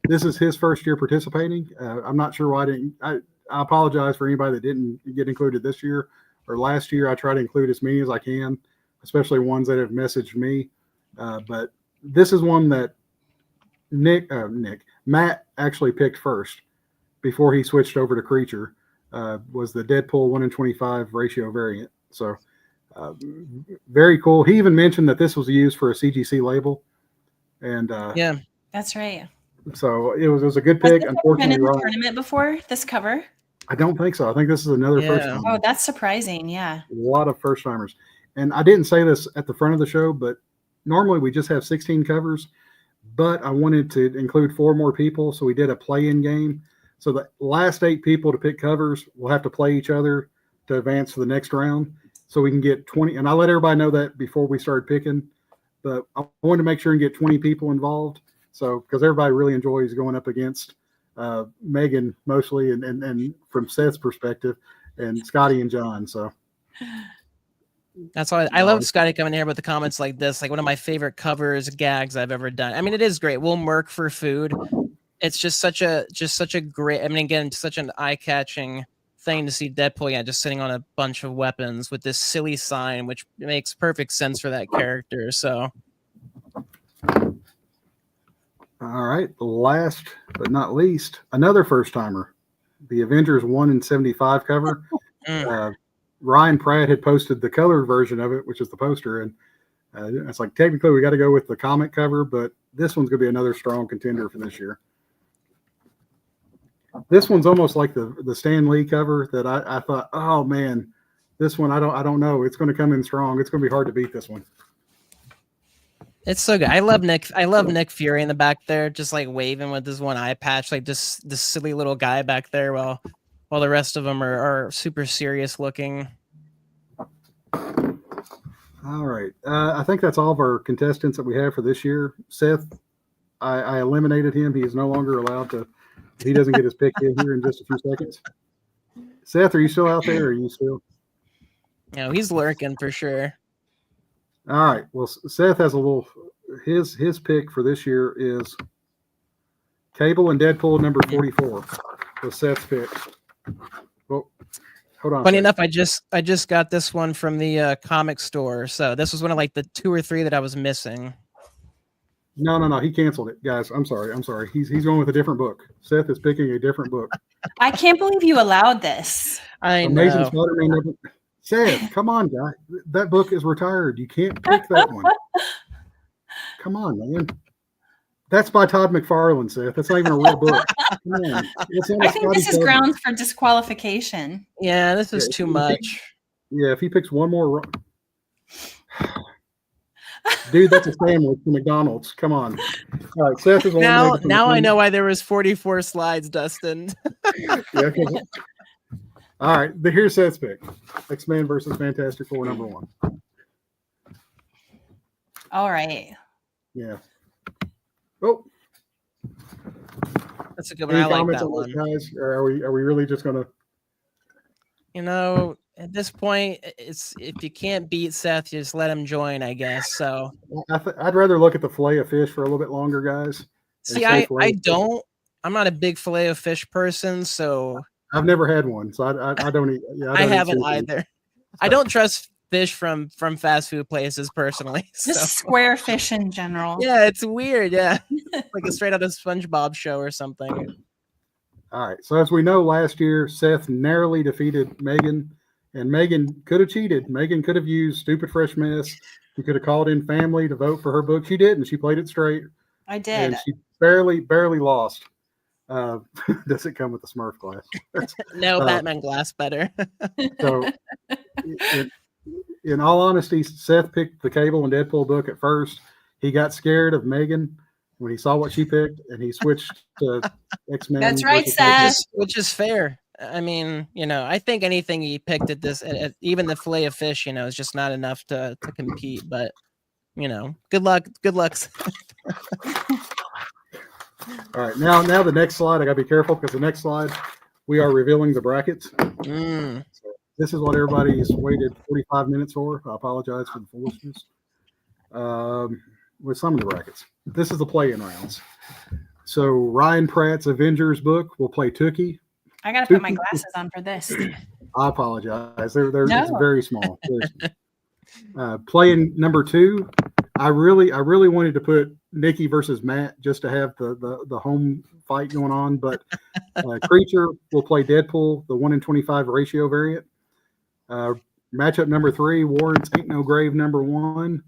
This is his first year participating. I'm not sure why I apologize for anybody that didn't get included this year or last year. I try to include as many as I can, especially ones that have messaged me. But this is one that Matt actually picked first before he switched over to Creature, was the Deadpool 1-in-25 ratio variant. So very cool. He even mentioned that this was used for a CGC label. And yeah, that's right. So it was a good pick. Unfortunately, been in the tournament before this cover? I don't think so. I think this is another first time. Oh, that's surprising. Yeah. A lot of first timers. And I didn't say this at the front of the show, but normally we just have 16 covers, but I wanted to include 4 more people. So we did a play-in game. So the last 8 people to pick covers will have to play each other to advance to the next round. So we can get 20. And I let everybody know that before we started picking, but I wanted to make sure and get 20 people involved. So, because everybody really enjoys going up against Megan mostly, and from Seth's perspective, and Skottie and John. So that's why I love Skottie coming here with the comments like this. Like one of my favorite covers gags I've ever done. I mean, it is great. We'll murk for food. It's just such a great. I mean, again, such an eye-catching thing to see Deadpool, just sitting on a bunch of weapons with this silly sign, which makes perfect sense for that character. So. All right, last but not least, another first timer, the Avengers 1-in-75 cover. Ryan Pratt had posted the colored version of it, which is the poster, and it's like technically we got to go with the comic cover, but this one's going to be another strong contender for this year. This one's almost like the Stan Lee cover that I thought, oh man, this one I don't know, it's going to come in strong. It's going to be hard to beat this one. It's so good. I love Nick Fury in the back there, just like waving with his one eye patch, like just this silly little guy back there, while the rest of them are super serious looking. All right. I think that's all of our contestants that we have for this year. Seth, I eliminated him. He is no longer allowed to. He doesn't get his pick in here in just a few seconds. Seth, are you still out there? Or are you still? No, he's lurking for sure. All right. Well, Seth has a little. His pick for this year is Cable and Deadpool number 44. Was Seth's pick. Well, hold on. Funny enough, I just got this one from the comic store. So this was one of like the 2 or 3 that I was missing. No. He canceled it, guys. I'm sorry. He's going with a different book. Seth is picking a different book. I can't believe you allowed this. I Amazing know. Spider-Man. Seth, come on, guy. That book is retired. You can't pick that one. Come on, man. That's by Todd McFarlane, Seth. That's not even a real book. Come on. I think this is grounds for disqualification. Yeah, this is too much. If he picks one more wrong. Dude, that's a sandwich from McDonald's. Come on. All right, Seth is now I know why there was 44 slides, Dustin. Yeah, all right, here's Seth's pick. X-Men versus Fantastic Four #1. All right. Yeah. Oh. That's a good one. I like that one. Guys, or are we really just gonna? At this point, it's if you can't beat Seth, you just let him join, I guess. So I'd rather look at the fillet of fish for a little bit longer, guys. See, I'm not a big fillet of fish person, so I've never had one, so I don't eat. Yeah, I haven't either. I don't trust fish from fast food places personally. Just square fish in general. Yeah, it's weird. Yeah, like a straight out of SpongeBob show or something. All right. So as we know, last year Seth narrowly defeated Megan, and Megan could have cheated. Megan could have used Stupid Fresh Mess. She could have called in family to vote for her book. She didn't. She played it straight. I did. And she barely lost. Does it come with a Smurf glass? No, Batman glass better. So, in all honesty, Seth picked the Cable and Deadpool book at first. He got scared of Megan when he saw what she picked, and he switched to X-Men. That's right, Seth. Which is fair. I mean, I think anything he picked at this, even the fillet of fish, is just not enough to compete. But, good luck. Good luck. All right, now the next slide. I got to be careful because the next slide, we are revealing the brackets. So this is what everybody's waited 45 minutes for. I apologize for the foolishness. With some of the brackets. This is the play-in rounds. So Ryan Pratt's Avengers book will play Tookie. I got to put my glasses on for this. I apologize. It's very small. Play-in #2. I really wanted to put Nikki versus Matt just to have the home fight going on, but Creature will play Deadpool, the 1-in-25 ratio variant. Matchup #3, Warren's Ain't No Grave #1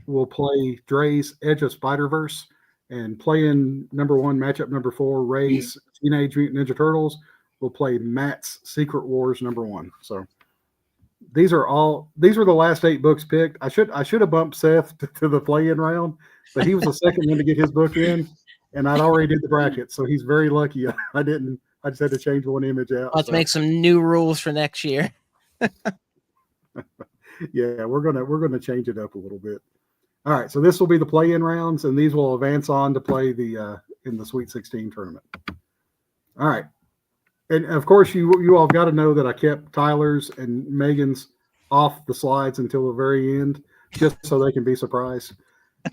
will play Dre's Edge of Spider-Verse, and play-in #1, matchup #4, Ray's Teenage Mutant Ninja Turtles will play Matt's Secret Wars #1. So these were the last 8 books picked. I should have bumped Seth to the play-in round, but he was the second one to get his book in, and I'd already did the bracket, so he's very lucky. I didn't. I just had to change one image out. Let's make some new rules for next year. Yeah, we're gonna change it up a little bit. All right, so this will be the play-in rounds, and these will advance on to play in the Sweet 16 tournament. All right. And of course, you all got to know that I kept Tyler's and Megan's off the slides until the very end, just so they can be surprised.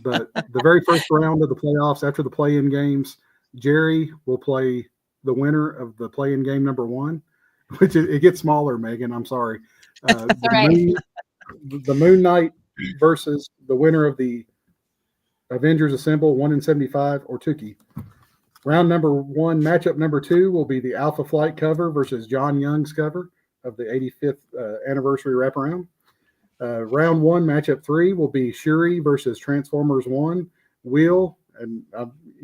But the very first round of the playoffs, after the play-in games, Jerry will play the winner of the play-in game #1, which it gets smaller, Megan. I'm sorry. The Moon Knight versus the winner of the Avengers Assemble 1-in-75 or Tookie. Round #1, matchup #2 will be the Alpha Flight cover versus John Young's cover of the 85th anniversary wraparound. Round 1, matchup 3 will be Shuri versus Transformers 1. Will, and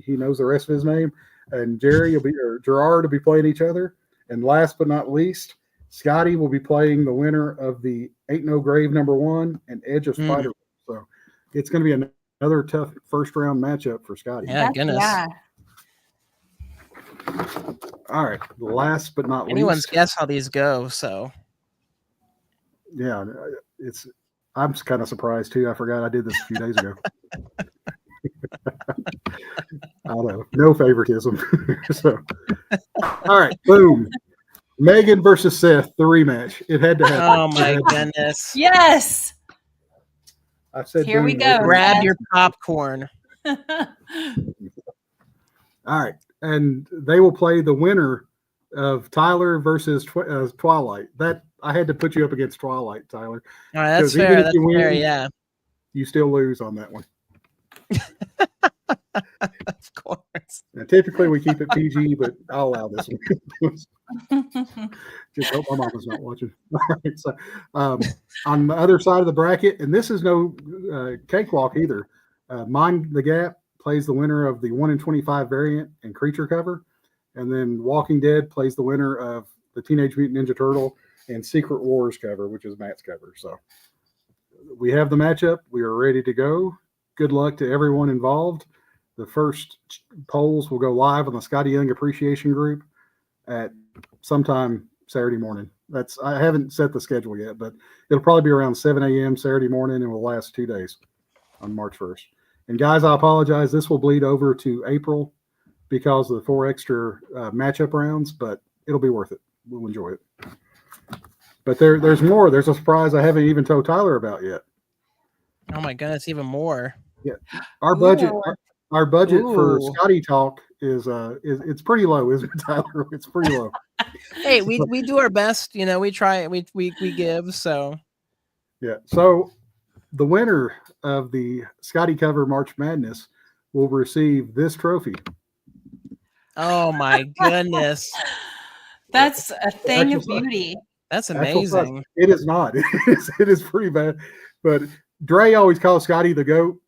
he knows the rest of his name, and Gerard will be playing each other. And last but not least, Skottie will be playing the winner of the Ain't No Grave #1 and Edge of Spider. So it's going to be another tough first round matchup for Skottie. Yeah, goodness. Yeah. All right. Last but not Anyone's least. guess how these go, so. Yeah, I'm kind of surprised too. I forgot I did this a few days ago. I don't know. No favoritism. So, all right. Boom. Megan versus Seth, the rematch. It had to happen. Oh my goodness. Yes. I said, here we go. Grab your popcorn. All right. And they will play the winner of Tyler versus Twilight. That I had to put you up against Twilight, Tyler. All right, that's fair. That's fair, yeah. You still lose on that one. Of course. Now, typically we keep it PG, but I'll allow this one. Just hope my mama's not watching. All right, so on the other side of the bracket, and this is no cakewalk either. Mind the Gap plays the winner of the 1 in 25 variant and creature cover, and then Walking Dead plays the winner of the Teenage Mutant Ninja Turtle and Secret Wars cover, which is Matt's cover. So we have the matchup. We are ready to go. Good luck to everyone involved. The first polls will go live on the Skottie Young Appreciation Group at sometime Saturday morning. I haven't set the schedule yet, but it'll probably be around 7 a.m. Saturday morning and will last 2 days on March 1st. And guys, I apologize. This will bleed over to April because of the 4 extra matchup rounds, but it'll be worth it. We'll enjoy it. But there's more. There's a surprise I haven't even told Tyler about yet. Oh my goodness, even more. Yeah, our budget Ooh. for Skottie Talk is it's pretty low, isn't it, Tyler? It's pretty low. Hey, we do our best. We try. We give. So Yeah. So the winner of the Skottie Cover March Madness will receive this trophy. oh my goodness, That's a thing of Actual size. beauty. that's Actual size. amazing. It is not. It is pretty bad. But Dre always calls Skottie the GOAT.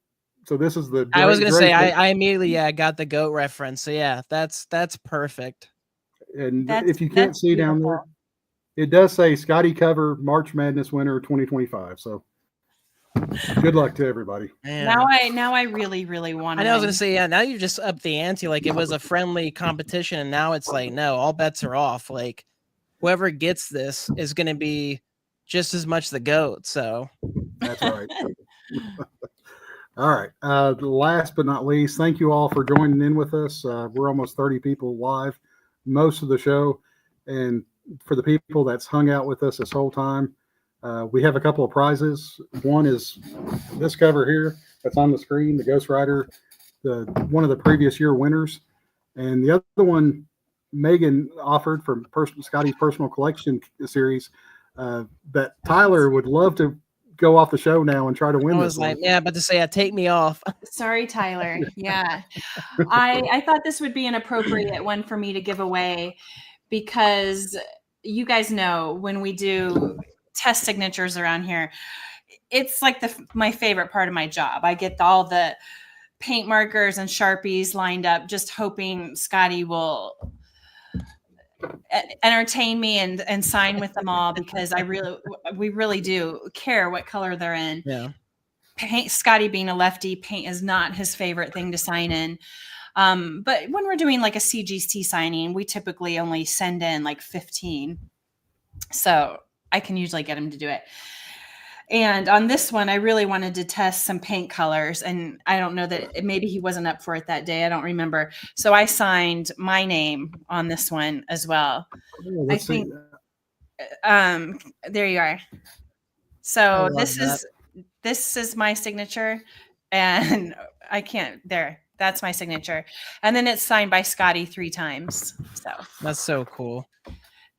So this is the. I was gonna say Dre- I immediately got the goat reference. So yeah, that's perfect. And That's- if you can't that's see down there, beautiful. it does say Skottie Cover March Madness winner 2025. So good luck to everybody. Man. Now I really, really want I to. know I was gonna say, yeah, now you just up the ante. Like it was a friendly competition, and now it's like, no, all bets are off. Like whoever gets this is gonna be just as much the GOAT. So That's right. All right. Last but not least, thank you all for joining in with us. We're almost 30 people live, most of the show. And for the people that's hung out with us this whole time, we have a couple of prizes. One is this cover here that's on the screen, the Ghost Rider, one of the previous year winners. And the other one, Megan offered from Skottie's Personal Collection series that Tyler would love to go off the show now and try to win I this was one. like, yeah, but to say, take me off. Sorry, Tyler. Yeah. I thought this would be an appropriate one for me to give away because you guys know when we do test signatures around here, it's like my favorite part of my job. I get all the paint markers and Sharpies lined up, just hoping Skottie will entertain me and sign with them all because we really do care what color they're in. Yeah. Paint, Skottie being a lefty, paint is not his favorite thing to sign in. But when we're doing like a CGC signing, we typically only send in like 15. So I can usually get him to do it. And on this one, I really wanted to test some paint colors. And I don't know that maybe he wasn't up for it that day. I don't remember. So I signed my name on this one as well. Oh, I think, there you are. So this is my signature and I can't that's my signature. And then it's signed by Skottie 3 times. So That's so cool.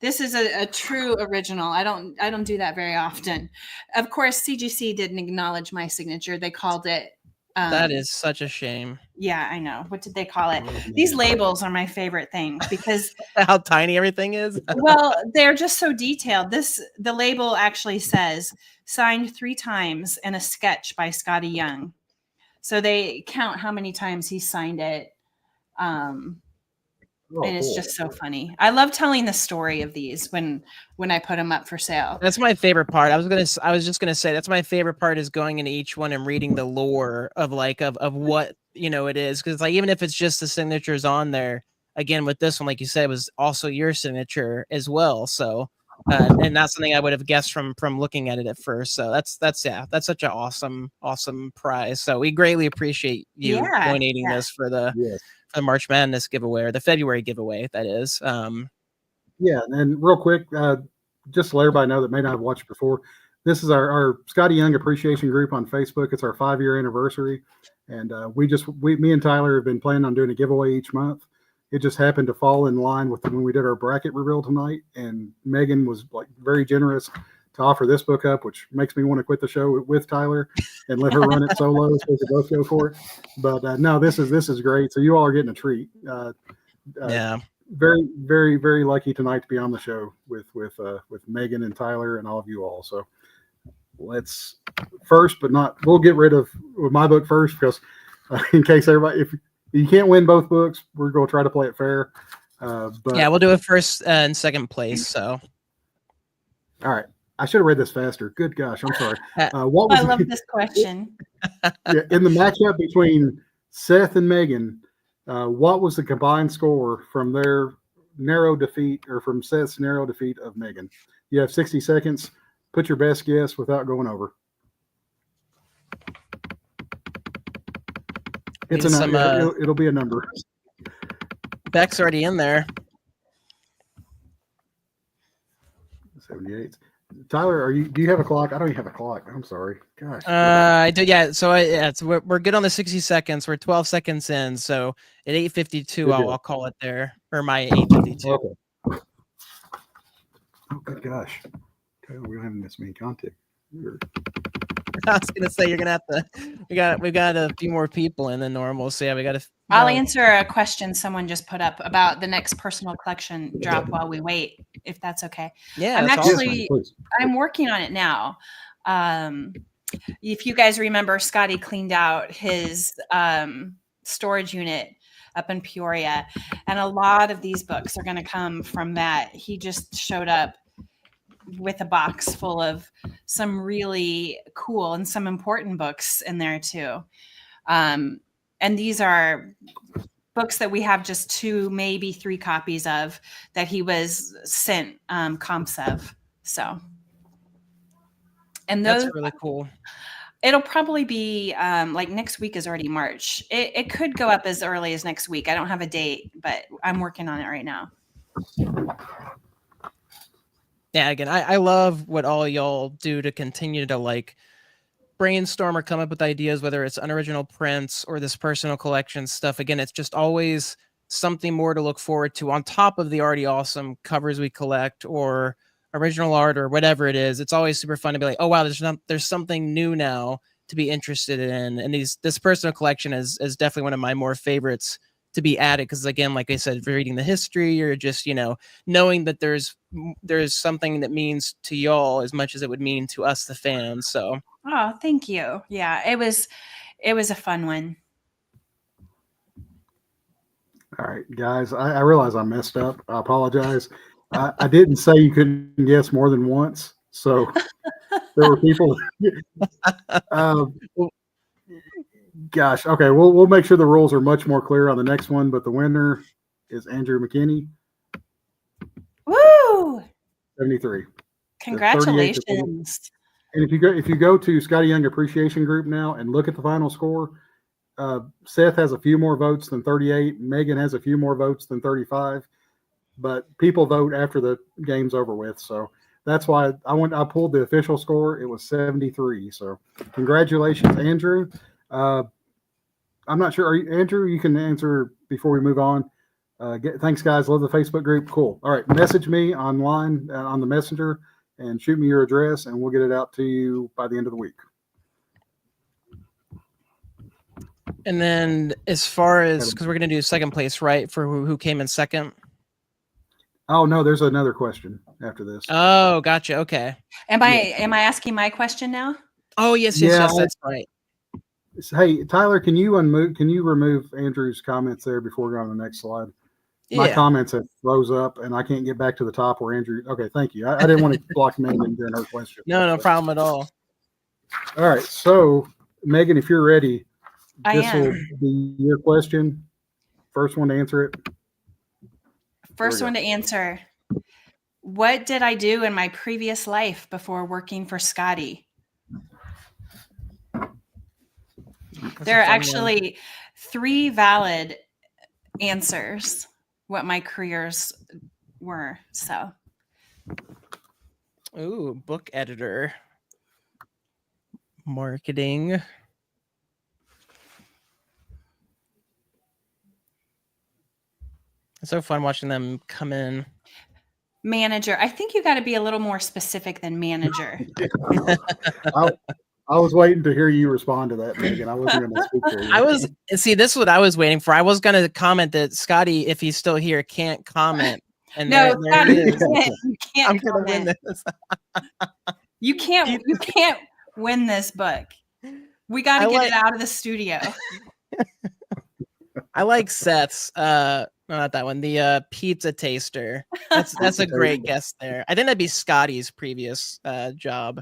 this is a true original. I don't do that very often. Of course, CGC didn't acknowledge my signature. They called it. That is such a shame. Yeah, I know. What did they call it? These labels are my favorite thing because How tiny everything is. well, they're just so detailed. The label actually says signed 3 times and a sketch by Skottie Young. So they count how many times he signed it. And it's just so funny. I love telling the story of these when I put them up for sale. That's my favorite part. I was just gonna say that's my favorite part is going into each one and reading the lore of of what it is, because like even if it's just the signatures on there, again with this one, like you said, it was also your signature as well. So and that's something I would have guessed from looking at it at first. So that's such an awesome prize. So we greatly appreciate you donating this for the March Madness giveaway, or the February giveaway, that is. Yeah, and real quick, just to let everybody know that may not have watched before, this is our Skottie Young Appreciation Group on Facebook. It's our 5-year anniversary, and me and Tyler have been planning on doing a giveaway each month. It just happened to fall in line with when we did our bracket reveal tonight, and Megan was like very generous to to offer this book up, which makes me want to quit the show with Tyler and let her run it solo so we can both go for it. But no, this is great. So you all are getting a treat. Yeah. Very, very, very lucky tonight to be on the show with Megan and Tyler and all of you all. So let's we'll get rid of my book first because in case everybody, if you can't win both books, we're going to try to play it fair. But yeah, we'll do it first and second place. So, all right, I should have read this faster. Good gosh, I'm sorry. I love this question. Yeah, in the matchup between Seth and Megan, what was the combined score from their narrow defeat, or from Seth's narrow defeat of Megan? You have 60 seconds. Put your best guess without going over. It's it'll be a number. Beck's already in there. 78. Tyler, do you have a clock? I don't even have a clock. I'm sorry. Gosh. I do. Yeah. So we're good on the 60 seconds. We're 12 seconds in. So at 8:52, I'll call it there, or my 8:52. Okay. Oh, good gosh. Tyler, we're having this many content. I was gonna say you're gonna have to. We got a few more people in than normal. So yeah, we got to. I'll answer a question someone just put up about the next personal collection drop while we wait, if that's okay. Yeah, I'm working on it now. If you guys remember, Skottie cleaned out his storage unit up in Peoria, and a lot of these books are going to come from that. He just showed up with a box full of some really cool and some important books in there too. And these are books that we have just 2, maybe 3 copies of that he was sent comps of. So, and those that's really cool. It'll probably be like next week is already March. It could go up as early as next week. I don't have a date, but I'm working on it right now. Yeah, again, I love what all y'all do to continue to like brainstorm or come up with ideas, whether it's unoriginal prints or this personal collection stuff. Again, it's just always something more to look forward to on top of the already awesome covers we collect or original art or whatever it is. It's always super fun to be like, oh wow, there's something new now to be interested in. And this personal collection is definitely one of my more favorites to be added, because again, like I said, reading the history or just knowing that there's something that means to y'all as much as it would mean to us, the fans. So oh, thank you. Yeah, it was a fun one. All right, guys, I realize I messed up. I apologize. I didn't say you couldn't guess more than once, so there were people. Gosh, okay, we'll make sure the rules are much more clear on the next one. But the winner is Andrew McKinney. Woo! 73. Congratulations. And if you go to Skottie Young Appreciation Group now and look at the final score, Seth has a few more votes than 38. Megan has a few more votes than 35. But people vote after the game's over with, so that's why I pulled the official score. It was 73. So congratulations, Andrew. I'm not sure. Andrew, you can answer before we move on. Thanks, guys. Love the Facebook group. Cool. All right. Message me online on the messenger and shoot me your address, and we'll get it out to you by the end of the week. And then as far as, because we're going to do second place, right, for who came in second? Oh, no, there's another question after this. Oh, gotcha. Okay. Am I asking my question now? Oh, yes, that's right. Hey, Tyler, can you remove Andrew's comments there before we go on the next slide? My comments have froze up, and I can't get back to the top where Andrew. Okay, thank you. I didn't want to block Megan during her question. No problem at all. All right, so Megan, if you're ready, this will be your question. First one to answer it. First one to answer. What did I do in my previous life before working for Skottie? There are actually 3 valid answers what my careers were. So, ooh, book editor, marketing. It's so fun watching them come in. Manager. I think you got to be a little more specific than manager. I was waiting to hear you respond to that, Megan. I wasn't going to speak for you. See, this is what I was waiting for. I was going to comment that Skottie, if he's still here, can't comment. And no, there he is. you can't I'm going to win comment. this. You can't win this book. We got to get it out of the studio. I like Seth's. No, not that one. The pizza taster. That's a great guess there. I think that'd be Skottie's previous job.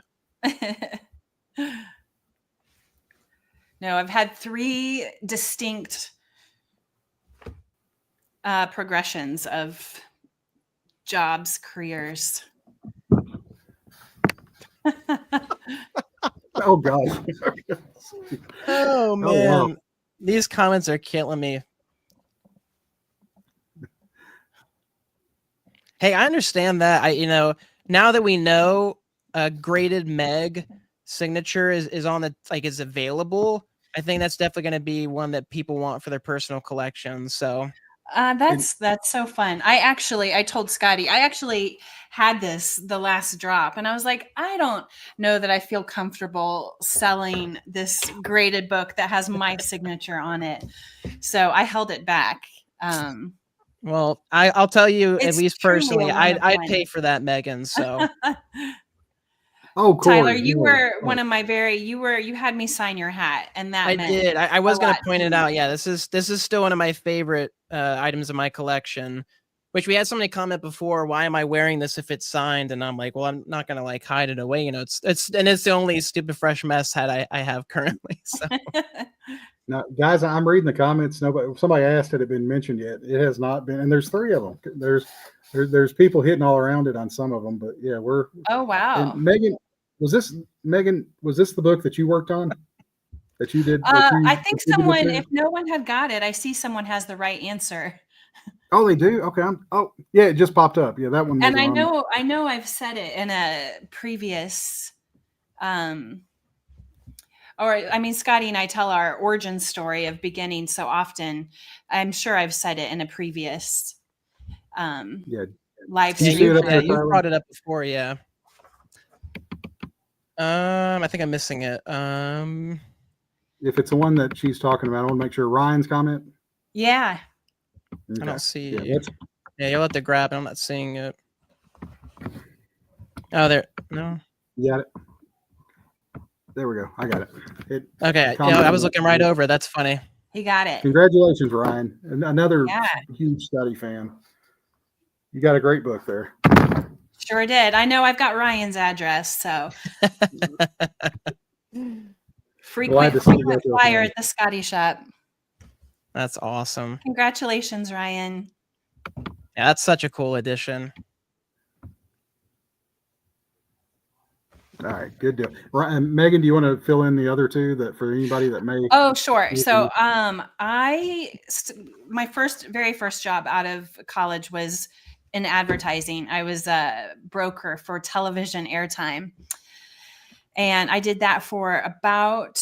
No, I've had 3 distinct progressions of jobs, careers. Oh gosh. Oh man. Oh, wow. These comments are killing me. Hey, I understand that. Now that we know graded Meg signature is on the is available, I think that's definitely going to be one that people want for their personal collections. So that's so fun. I told Skottie, I actually had the last drop, and I was like, I don't know that I feel comfortable selling this graded book that has my signature on it. So I held it back. Well, I'll tell you, at least personally, I'd pay for that, Megan. So oh, Corey, Tyler, you were one of my you had me sign your hat, and that I did. I was going to point it out. Yeah, this is still one of my favorite items in my collection, which we had somebody comment before, why am I wearing this if it's signed? And I'm like, well, I'm not going to hide it away. It's the only stupid fresh mess hat I have currently. So now, guys, I'm reading the comments. Somebody asked had it been mentioned yet. It has not been, and there's 3 of them. There's people hitting all around it on some of them, but yeah, we're. Oh wow, Megan, was this the book that you worked on? That you did? I think someone, if no one had got it, I see someone has the right answer. Oh, they do? Okay. Yeah, it just popped up. Yeah, that one. And I know I've said it in a previous, Skottie and I tell our origin story of beginning so often. I'm sure I've said it in a previous live stream. You brought it up before, yeah. I think I'm missing it. If it's the one that she's talking about, I want to make sure Ryan's comment. Yeah. Okay. I don't see it. Yeah, you'll have to grab it. I'm not seeing it. Oh, there. No. You got it. There we go. I got it. Okay. Yeah, I was looking right over. That's funny. He got it. Congratulations, Ryan. Another huge Skottie fan. You got a great book there. Sure did. I know I've got Ryan's address, so frequent flyer at the Skottie shop. That's awesome. Congratulations, Ryan. Yeah, that's such a cool addition. All right, good deal. Ryan, Megan, do you want to fill in the other 2 that for anybody that may? Oh, sure. So, my very first job out of college was in advertising. I was a broker for television airtime, and I did that for about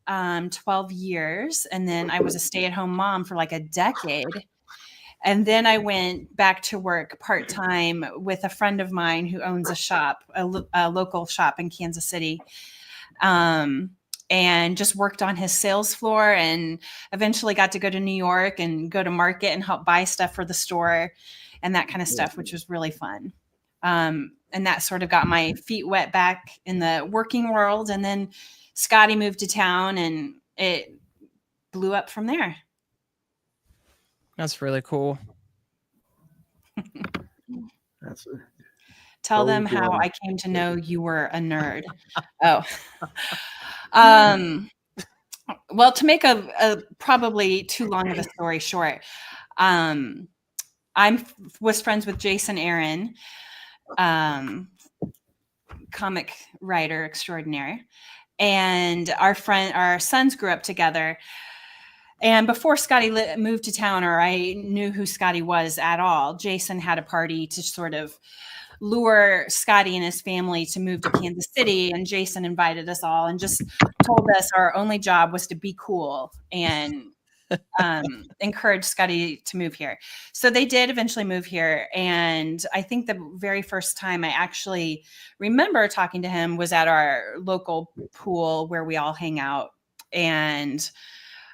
12 years. And then I was a stay-at-home mom for a decade. And then I went back to work part-time with a friend of mine who owns a shop, a local shop in Kansas City. And just worked on his sales floor, and eventually got to go to New York and go to market and help buy stuff for the store and that kind of stuff, which was really fun. And that sort of got my feet wet back in the working world. And then Skottie moved to town, and it blew up from there. That's really cool. Tell them how I came to know you were a nerd. Oh. Well, to make a probably too long of a story short, I was friends with Jason Aaron, comic writer extraordinaire, and our sons grew up together. And before Skottie moved to town, or I knew who Skottie was at all, Jason had a party to sort of lure Skottie and his family to move to Kansas City. And Jason invited us all and just told us our only job was to be cool and encourage Skottie to move here. So they did eventually move here. And I think the very first time I actually remember talking to him was at our local pool where we all hang out. And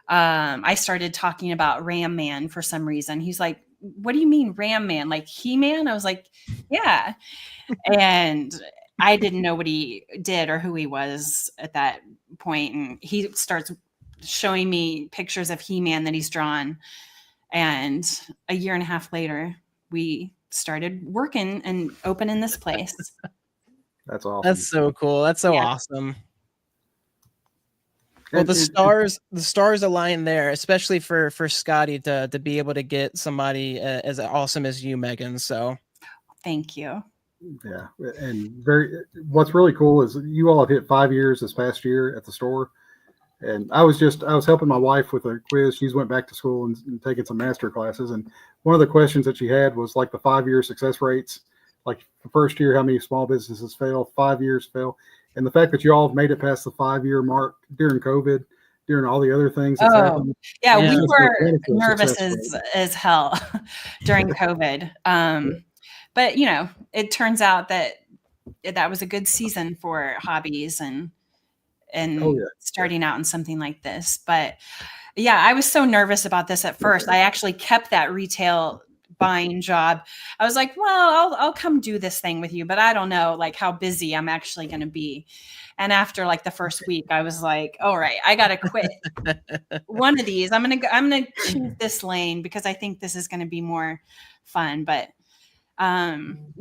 I started talking about Ram Man for some reason. He's like, what do you mean Ram Man? Like He-Man? I was like, yeah. And I didn't know what he did or who he was at that point. And he starts showing me pictures of He-Man that he's drawn. And a year and a half later, we started working and opening this place. That's awesome. That's so cool. That's so awesome. Well, the stars align there, especially for Skottie to be able to get somebody as awesome as you, Megan. So, thank you. Yeah, and what's really cool is you all have hit 5 years this past year at the store, and I was helping my wife with a quiz. She's went back to school and taken some master classes, and one of the questions that she had was like the 5-year success rates. Like the first year, how many small businesses fail? 5 years fail. And the fact that you all have made it past the 5-year mark during COVID, during all the other things that's happened. Yeah, we were nervous as hell during COVID. But, it turns out that was a good season for hobbies and starting out in something like this. But, yeah, I was so nervous about this at first. I actually kept that retail buying job. I was like, well, I'll come do this thing with you, but I don't know like how busy I'm actually going to be. And after like the first week, I was like, all right, I got to quit one of these. I'm going to choose this lane because I think this is going to be more fun. But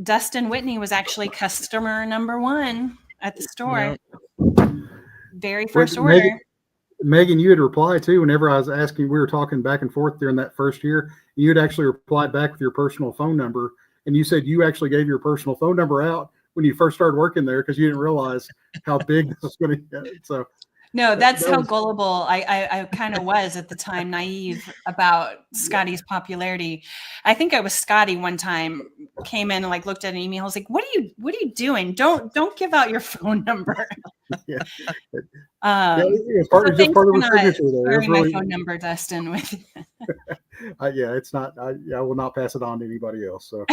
Dustin Whitney was actually customer number 1 at the store. Very first order. Megan, you had replied too whenever I was asking, we were talking back and forth during that first year. You had actually replied back with your personal phone number. And you said you actually gave your personal phone number out when you first started working there because you didn't realize how big this was going to get. So no, that's how gullible I kind of was at the time, naive about Skottie's popularity. I think it was Skottie one time came in and like looked at an email. I was like, what are you doing? Don't give out your phone number. Yeah. It's part of the signature there. My phone number, Dustin. With it's not. I will not pass it on to anybody else. So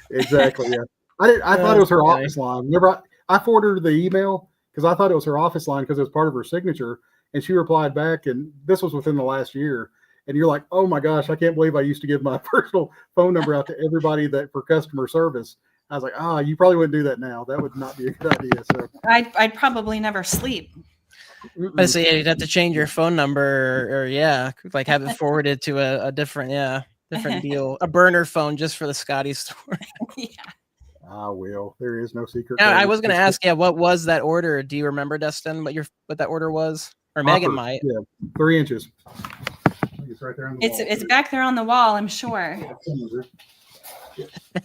exactly. Yeah, I thought it was her office line. Remember, I forwarded her the email because I thought it was her office line because it was part of her signature, and she replied back, and this was within the last year. And you're like, oh my gosh, I can't believe I used to give my personal phone number out to everybody for customer service. I was like, you probably wouldn't do that now. That would not be a good idea. So I'd probably never sleep. So you'd have to change your phone number or like have it forwarded to a different deal, a burner phone just for the Skottie store. Yeah. I will. There is no secret. I was going to ask, what was that order? Do you remember, Dustin, what that order was? Or Megan might. Yeah, 3 inches. It's right there on the wall. It's back there on the wall, I'm sure.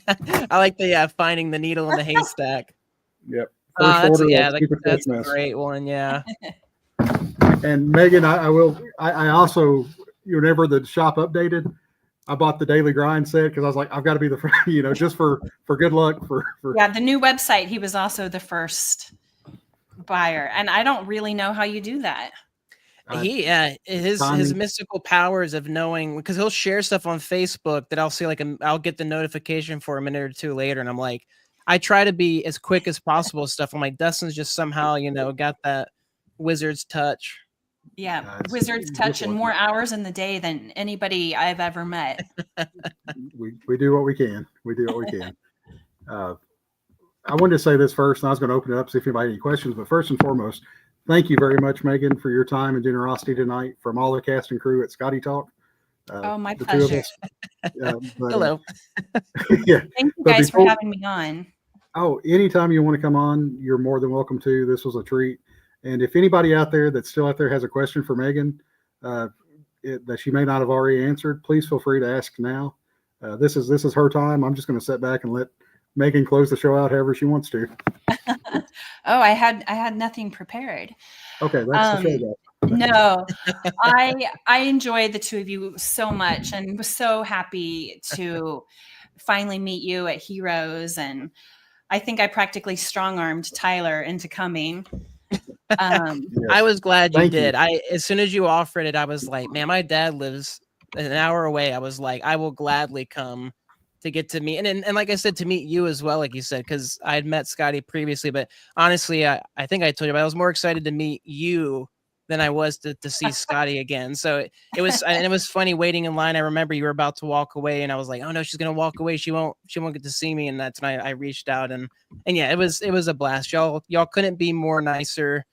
I like the finding the needle in the haystack. Yep. That's a great one. Yeah. And Megan, I also, whenever the shop updated, I bought the Daily Grind set because I was like, I've got to be the just for good luck for the new website. He was also the first buyer, and I don't really know how you do that. His mystical powers of knowing, because he'll share stuff on Facebook that I'll see, like I'll get the notification for a minute or two later, and I'm like, I try to be as quick as possible with stuff. I'm like, Dustin's just somehow got that wizard's touch. Yeah, wizard's touch and more hours in the day than anybody I've ever met. we do what we can. We do what we can. I wanted to say this first, and I was going to open it up, see if anybody had any questions. But first and foremost, thank you very much, Megan, for your time and generosity tonight from all the cast and crew at Skottie Talk. My pleasure. Hello. Yeah. Thank you guys for having me on. Oh, anytime you want to come on, you're more than welcome to. This was a treat. And if anybody out there that's still out there has a question for Megan that she may not have already answered, please feel free to ask now. This is her time. I'm just going to sit back and let Megan close the show out however she wants to. I had nothing prepared. Okay, that's the show. No, I enjoyed the two of you so much and was so happy to finally meet you at Heroes. And I think I practically strong-armed Tyler into coming. I was glad you Thank did. you. As soon as you offered it, I was like, man, my dad lives an hour away. I was like, I will gladly come to get to meet and like I said, to meet you as well, like you said, because I had met Skottie previously, but honestly, I think I told you, but I was more excited to meet you than I was to see Skottie again. So it was, and it was funny waiting in line. I remember you were about to walk away, and I was like, oh no, she's gonna walk away. She won't get to see me. And that's when I reached out, and yeah, it was a blast. Y'all couldn't be more nicer.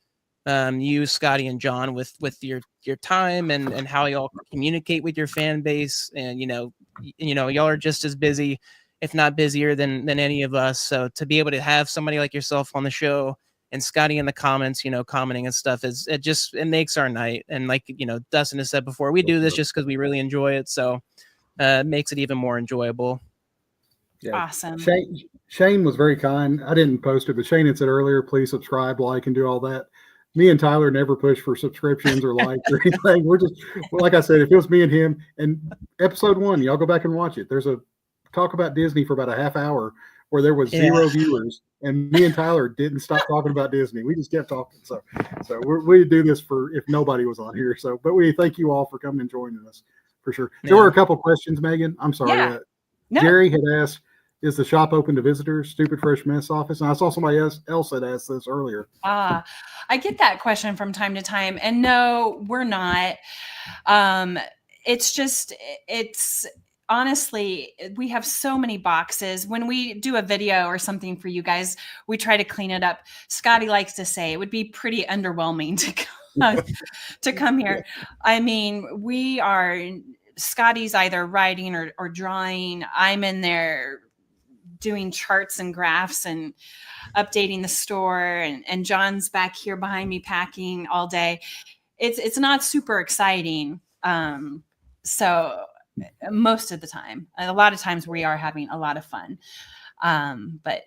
You, Skottie, and John with your time and how y'all communicate with your fan base, and y'all are just as busy, if not busier than any of us. So to be able to have somebody like yourself on the show and Skottie in the comments, commenting and stuff, it makes our night. And like Dustin has said before, we do this just because we really enjoy it. So it makes it even more enjoyable. Yeah. Awesome. Shane was very kind. I didn't post it, but Shane had said earlier, please subscribe, like, and do all that. Me and Tyler never push for subscriptions or likes or anything. We're just, like I said, if it was me and him, and episode 1, y'all go back and watch it. There's a talk about Disney for about a half hour where there was 0 viewers, and me and Tyler didn't stop talking about Disney. We just kept talking. So we do this for if nobody was on here. So, but we thank you all for coming and joining us for sure. There were a couple questions, Megan. I'm sorry. Yeah. No. Jerry had asked, is the shop open to visitors? Stupid Fresh Mess office. And I saw somebody else had asked this earlier. I get that question from time to time, and no, we're not. It's honestly, we have so many boxes. When we do a video or something for you guys, we try to clean it up. Skottie likes to say it would be pretty underwhelming to come here. I mean, Skottie's either writing or drawing. I'm in there doing charts and graphs and updating the store, and John's back here behind me packing all day. It's not super exciting. So most of the time, a lot of times we are having a lot of fun. But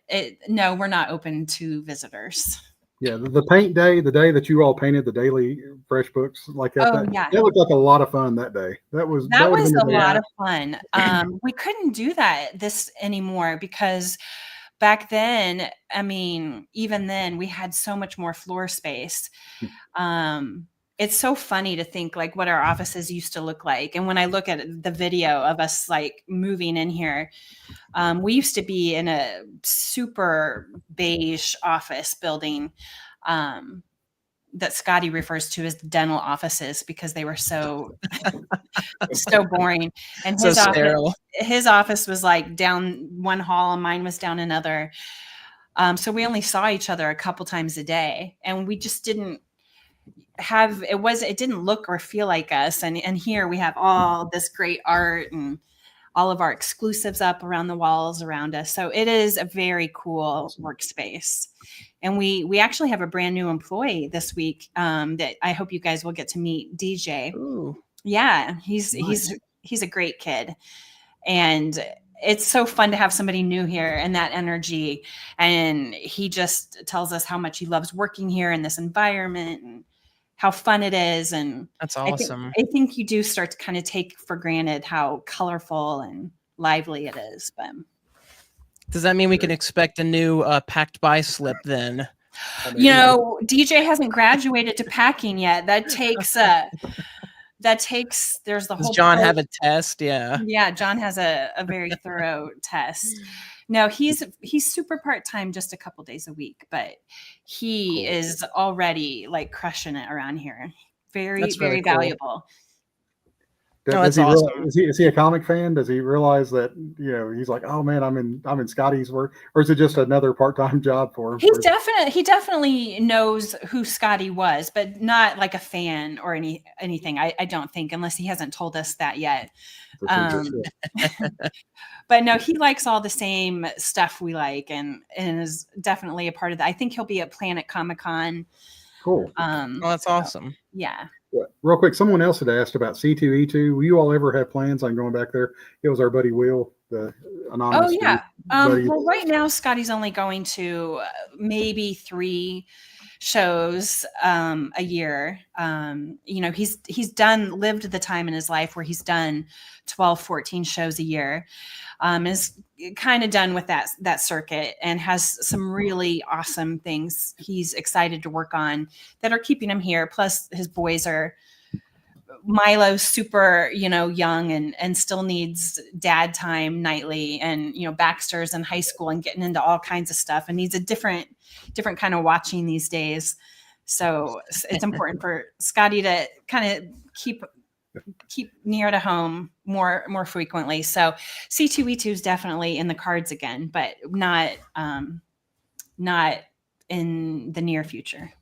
no, we're not open to visitors. Yeah, the paint day, the day that you all painted the daily fresh books like that. That looked like a lot of fun that day. That was a lot of fun. We couldn't do that anymore because back then, I mean, even then we had so much more floor space. It's so funny to think like what our offices used to look like. And when I look at the video of us like moving in here, we used to be in a super beige office building that Skottie refers to as the dental offices because they were so boring. And his office was like down one hall and mine was down another. So we only saw each other a couple times a day, and we just didn't it didn't look or feel like us. And here we have all this great art and all of our exclusives up around the walls around us. So it is a very cool workspace. And we actually have a brand new employee this week that I hope you guys will get to meet, DJ. Ooh. Yeah, he's a great kid. And it's so fun to have somebody new here and that energy. And he just tells us how much he loves working here in this environment and how fun it is. And that's awesome. I think you do start to kind of take for granted how colorful and lively it is. But does that mean we can expect a new packed by slip then? DJ hasn't graduated to packing yet. That takes there's the whole. Does John have a test? Yeah, John has a very thorough test. No, he's super part-time, just a couple days a week, but he is already like crushing it around here. Very, very valuable. Is he a comic fan? Does he realize that he's like, oh man, I'm in Skottie's work, or is it just another part-time job for him? He definitely knows who Skottie was, but not like a fan or anything. I don't think, unless he hasn't told us that yet. But no, he likes all the same stuff we like, and is definitely a part of that. I think he'll be at Planet Comic-Con. Cool. That's awesome. Yeah. Real quick, someone else had asked about C2E2. Will you all ever have plans on going back there? It was our buddy Will, the anonymous. Oh yeah. Well, right now Skottie's only going to maybe 3 shows a year. He's lived the time in his life where he's done 12, 14 shows a year. Is kind of done with that circuit and has some really awesome things he's excited to work on that are keeping him here. Plus his boys are Milo's super, young and still needs dad time nightly, and Baxter's in high school and getting into all kinds of stuff and needs a different kind of watching these days. So it's important for Skottie to kind of keep near to home more frequently. So C2E2 is definitely in the cards again, but not in the near future.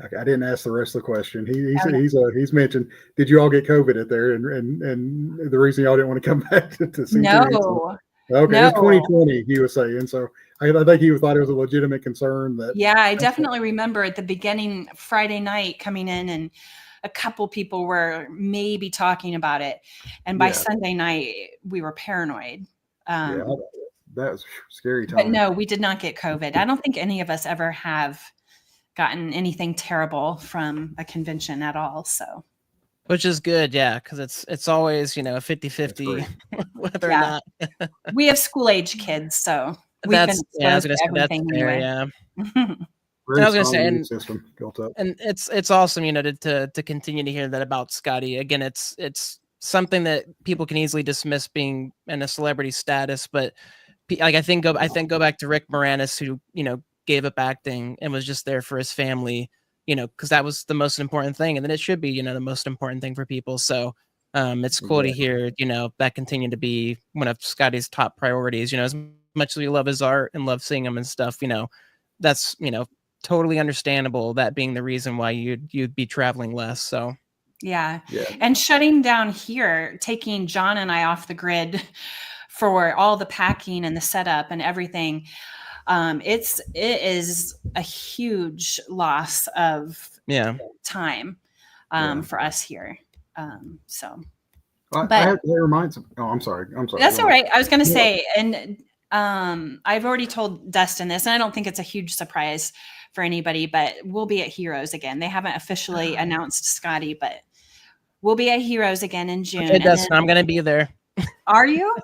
Okay, I didn't ask the rest of the question. He's mentioned. Did you all get COVID at there, and the reason y'all didn't want to come back to see? No. Okay, no. It's 2020. He was saying so. I think he thought it was a legitimate concern. I definitely remember at the beginning Friday night coming in, and a couple people were maybe talking about it, and by Sunday night we were paranoid. That was a scary time. But no, we did not get COVID. I don't think any of us ever have gotten anything terrible from a convention at all. So, which is good, yeah, because it's always a 50-50 whether or not. We have school age kids, so we've been exposed to everything anyway. Yeah. I was gonna say, and it's awesome, to continue to hear that about Skottie. Again, it's something that people can easily dismiss being in a celebrity status, but like I think go back to Rick Moranis, who gave up acting and was just there for his family, because that was the most important thing. And then it should be, the most important thing for people. So it's cool to hear, that continued to be one of Skottie's top priorities, as much as we love his art and love seeing him and stuff, that's, totally understandable, that being the reason why you'd be traveling less. So. Yeah. And shutting down here, taking John and I off the grid for all the packing and the setup and everything. It is a huge loss of time for us here. That reminds me. Oh, I'm sorry. That's all right. I was going to say, and I've already told Dustin this, and I don't think it's a huge surprise for anybody, but we'll be at Heroes again. They haven't officially announced Skottie, but we'll be at Heroes again in June. Okay, Dustin, I'm going to be there. Are you?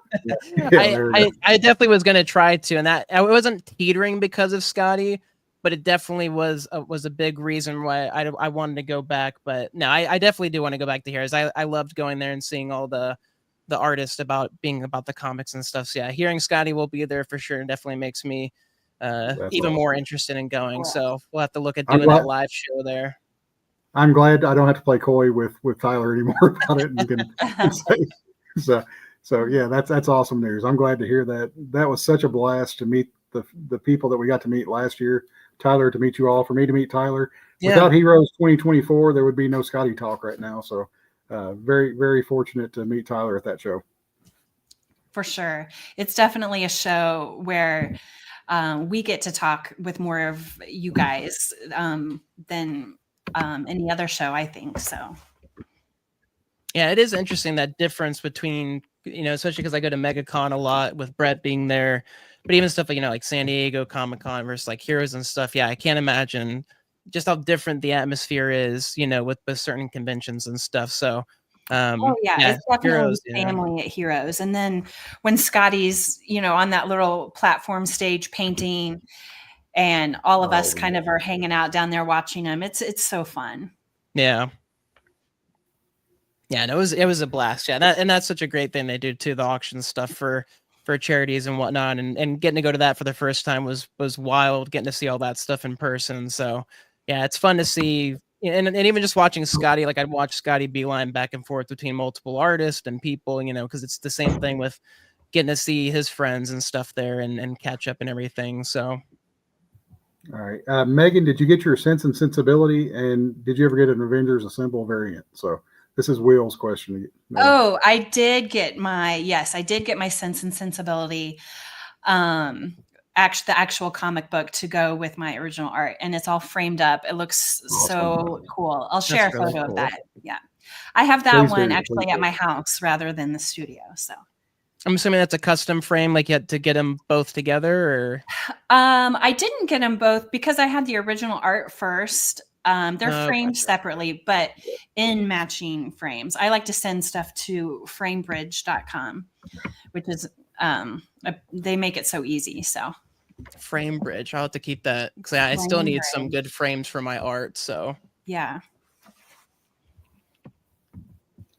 I definitely was going to try to, and that it wasn't teetering because of Skottie, but it definitely was a big reason why I wanted to go back. But no, I definitely do want to go back to Heroes. I loved going there and seeing all the artists about the comics and stuff. So yeah, hearing Skottie will be there for sure, and definitely makes me even more interested in going. So we'll have to look at doing that live show there. I'm glad I don't have to play coy with Tyler anymore about it. And you can say, so yeah, that's awesome news. I'm glad to hear that. That was such a blast to meet the people that we got to meet last year. Tyler, to meet you all, for me to meet Tyler. Without Heroes 2024, there would be no Skottie talk right now. So very, very fortunate to meet Tyler at that show. For sure. It's definitely a show where we get to talk with more of you guys than any other show, I think. So. Yeah, it is interesting, that difference between, especially because I go to MegaCon a lot with Brett being there, but even stuff like, like San Diego Comic-Con versus like Heroes and stuff. Yeah, I can't imagine just how different the atmosphere is, with certain conventions and stuff. So, it's definitely Heroes, family at Heroes. And then when Skottie's, on that little platform stage painting, and all of us kind of are hanging out down there watching him, it's so fun. Yeah. Yeah, and it was a blast. Yeah, that's such a great thing they do too. The auction stuff for charities and whatnot, and getting to go to that for the first time was wild. Getting to see all that stuff in person. So yeah, it's fun to see. And even just watching Skottie, like I'd watch Skottie beeline back and forth between multiple artists and people, because it's the same thing with getting to see his friends and stuff there and catch up and everything. So. All right, Megan, did you get your Sense and Sensibility, and did you ever get an Avengers Assemble variant? So. This is Will's question. Oh, I did get my Sense and Sensibility, the actual comic book to go with my original art, and it's all framed up. It looks so cool. I'll share a photo of that. Yeah, I have that one actually at my house rather than the studio. So I'm assuming that's a custom frame, like you had to get them both together, or I didn't get them both because I had the original art first. They're framed gotcha. separately, but in matching frames. I like to send stuff to framebridge.com, which is they make it so easy. So Frame bridge. I'll have to keep that because I still Frame need some Bridge. good frames for my art. So Yeah.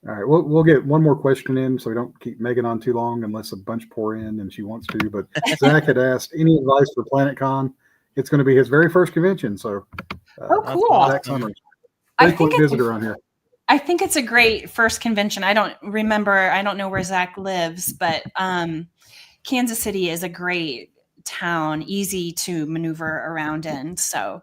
All right, we'll get one more question in so we don't keep Megan on too long unless a bunch pour in and she wants to. But Zach had asked any advice for PlanetCon. It's going to be his very first convention. So, Oh, cool. Zach Summers, I frequent think it's visitor on here. I think it's a great first convention. I don't know where Zach lives, but Kansas City is a great town, easy to maneuver around in. So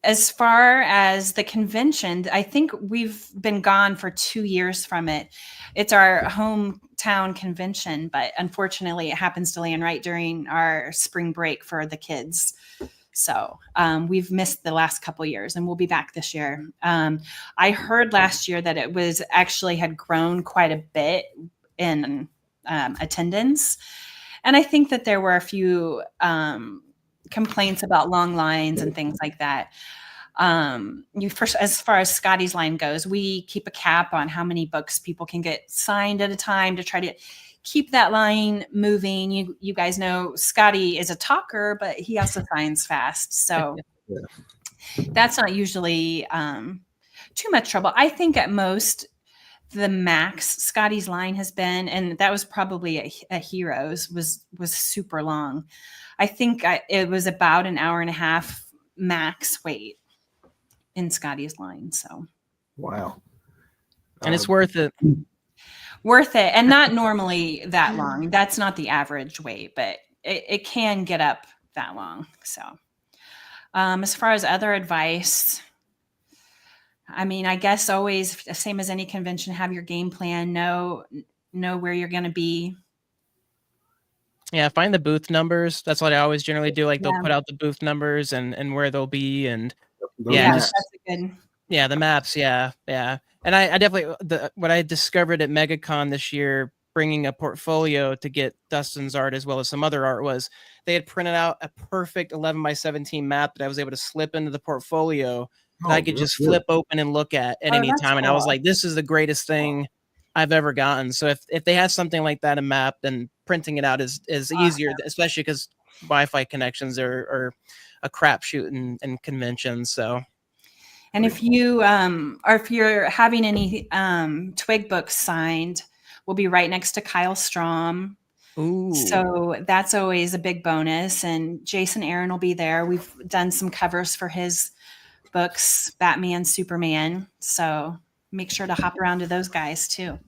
as far as the convention, I think we've been gone for 2 years from it. It's our hometown convention, but unfortunately it happens to land right during our spring break for the kids. So we've missed the last couple years, and we'll be back this year. I heard last year that it was actually had grown quite a bit in attendance. And I think that there were a few complaints about long lines and things like that. As far as Skottie's line goes, we keep a cap on how many books people can get signed at a time to try to keep that line moving. You guys know Skottie is a talker, but he also signs fast. So that's not usually too much trouble. I think at most the max Skottie's line has been, and that was probably a Heroes, was super long. I think it was about an hour and a half max wait in Skottie's line. So wow, and it's worth it. Worth it, and not normally that long. That's not the average wait, but it can get up that long. So as far as other advice, I mean, I guess always the same as any convention, have your game plan, know where you're going to be. Yeah, find the booth numbers. That's what I always generally do. Like they'll put out the booth numbers and where they'll be, and that's a good. Yeah, the maps. Yeah. And I definitely what I discovered at MegaCon this year, bringing a portfolio to get Dustin's art as well as some other art, was they had printed out a perfect 11x17 map that I was able to slip into the portfolio that I could just flip open and look at any time. Cool. And I was like, this is the greatest thing I've ever gotten. So if they have something like that, a map, then printing it out is easier, especially because Wi-Fi connections are a crapshoot in conventions. So. And if you're having any Twig books signed, we'll be right next to Kyle Strom. Ooh. So that's always a big bonus. And Jason Aaron will be there. We've done some covers for his books, Batman, Superman. So make sure to hop around to those guys too.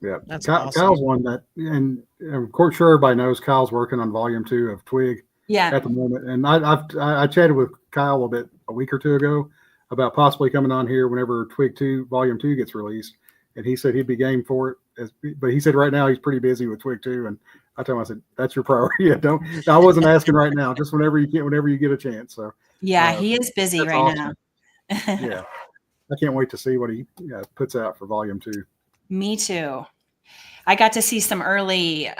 Yeah, that's awesome. Kyle's one that, and of course, sure everybody knows Kyle's working on volume 2 of Twig. Yeah. At the moment, and I chatted with Kyle a week or two ago about possibly coming on here whenever Twig 2 Volume 2 gets released, and he said he'd be game for it. But he said right now he's pretty busy with Twig 2, and I told him, I said, that's your priority. Yeah, I wasn't asking right now, just whenever you get a chance. So yeah, he is busy right awesome. now. Yeah, I can't wait to see what he puts out for Volume 2. Me too. I got to see some early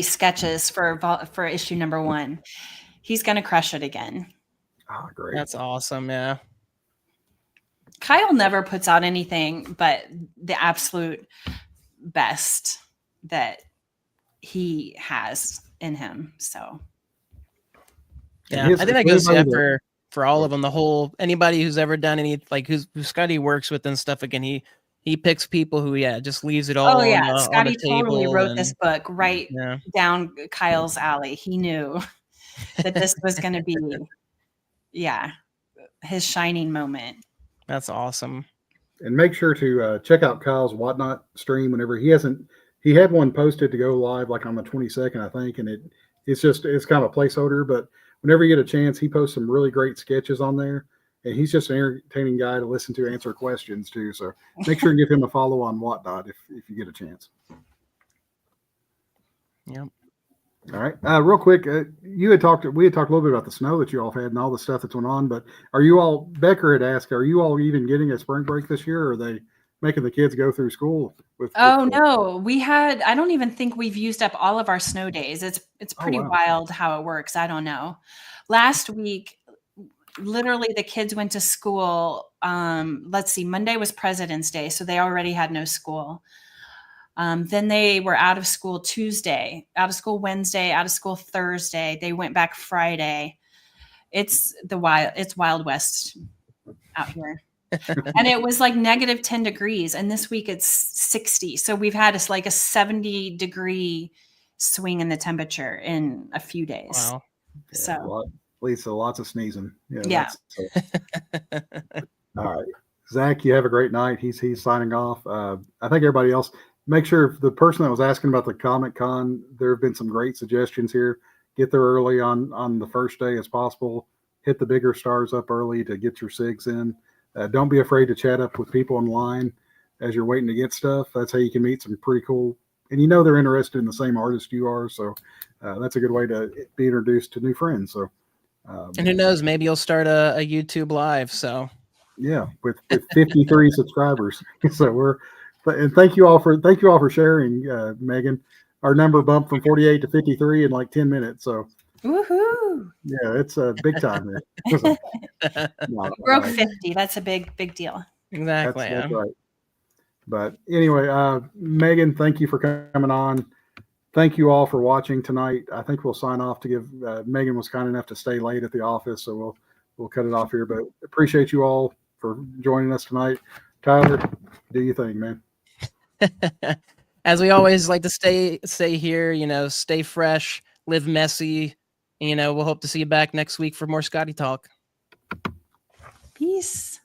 sketches for issue number 1. He's going to crush it again. Oh, great. That's awesome. Yeah. Kyle never puts out anything but the absolute best that he has in him. So. Yeah, I think that goes for all of them. The whole, anybody who's ever done any, like who Skottie works with and stuff, again, he picks people who, just leaves it all. Oh yeah, on Skottie the table totally wrote this book right down Kyle's alley. He knew that this was going to be, his shining moment. That's awesome. And make sure to check out Kyle's Whatnot stream whenever he had one posted to go live like on the 22nd, I think, and it's kind of a placeholder, but whenever you get a chance, he posts some really great sketches on there. And he's just an entertaining guy to listen to answer questions too. So make sure to give him a follow on Whatnot if you get a chance. Yep. All right. Real quick, we had talked a little bit about the snow that you all had and all the stuff that's went on, but are you all, Becker had asked, are you all even getting a spring break this year, or are they making the kids go through school with. Oh no, I don't even think we've used up all of our snow days. It's pretty wow. wild how it works. I don't know. Last week, literally the kids went to school. Let's see, Monday was President's Day, so they already had no school. Then they were out of school Tuesday, out of school Wednesday, out of school Thursday. They went back Friday. It's Wild West out here. And it was like negative 10 degrees. And this week it's 60. So we've had like a 70-degree swing in the temperature in a few days. Wow. So Lisa, lots of sneezing. Yeah. All right. Zach, you have a great night. He's signing off. I think everybody else, make sure the person that was asking about the Comic Con, there have been some great suggestions here. Get there early on the first day as possible. Hit the bigger stars up early to get your SIGs in. Don't be afraid to chat up with people online as you're waiting to get stuff. That's how you can meet some pretty cool, and they're interested in the same artist you are. So that's a good way to be introduced to new friends. So, and who knows, maybe you'll start a YouTube live. So yeah, with 53 subscribers. So and thank you all for sharing, Megan. Our number bumped from 48 to 53 in like 10 minutes. So woohoo! Yeah, it's a big time there. Broke 50. That's a big deal. Exactly. That's right. But anyway, Megan, thank you for coming on. Thank you all for watching tonight. I think we'll sign off to give Megan was kind enough to stay late at the office, so we'll cut it off here. But appreciate you all for joining us tonight. Tyler, do you think, man? As we always like to say here, stay fresh, live messy. We'll hope to see you back next week for more Skottie talk. Peace.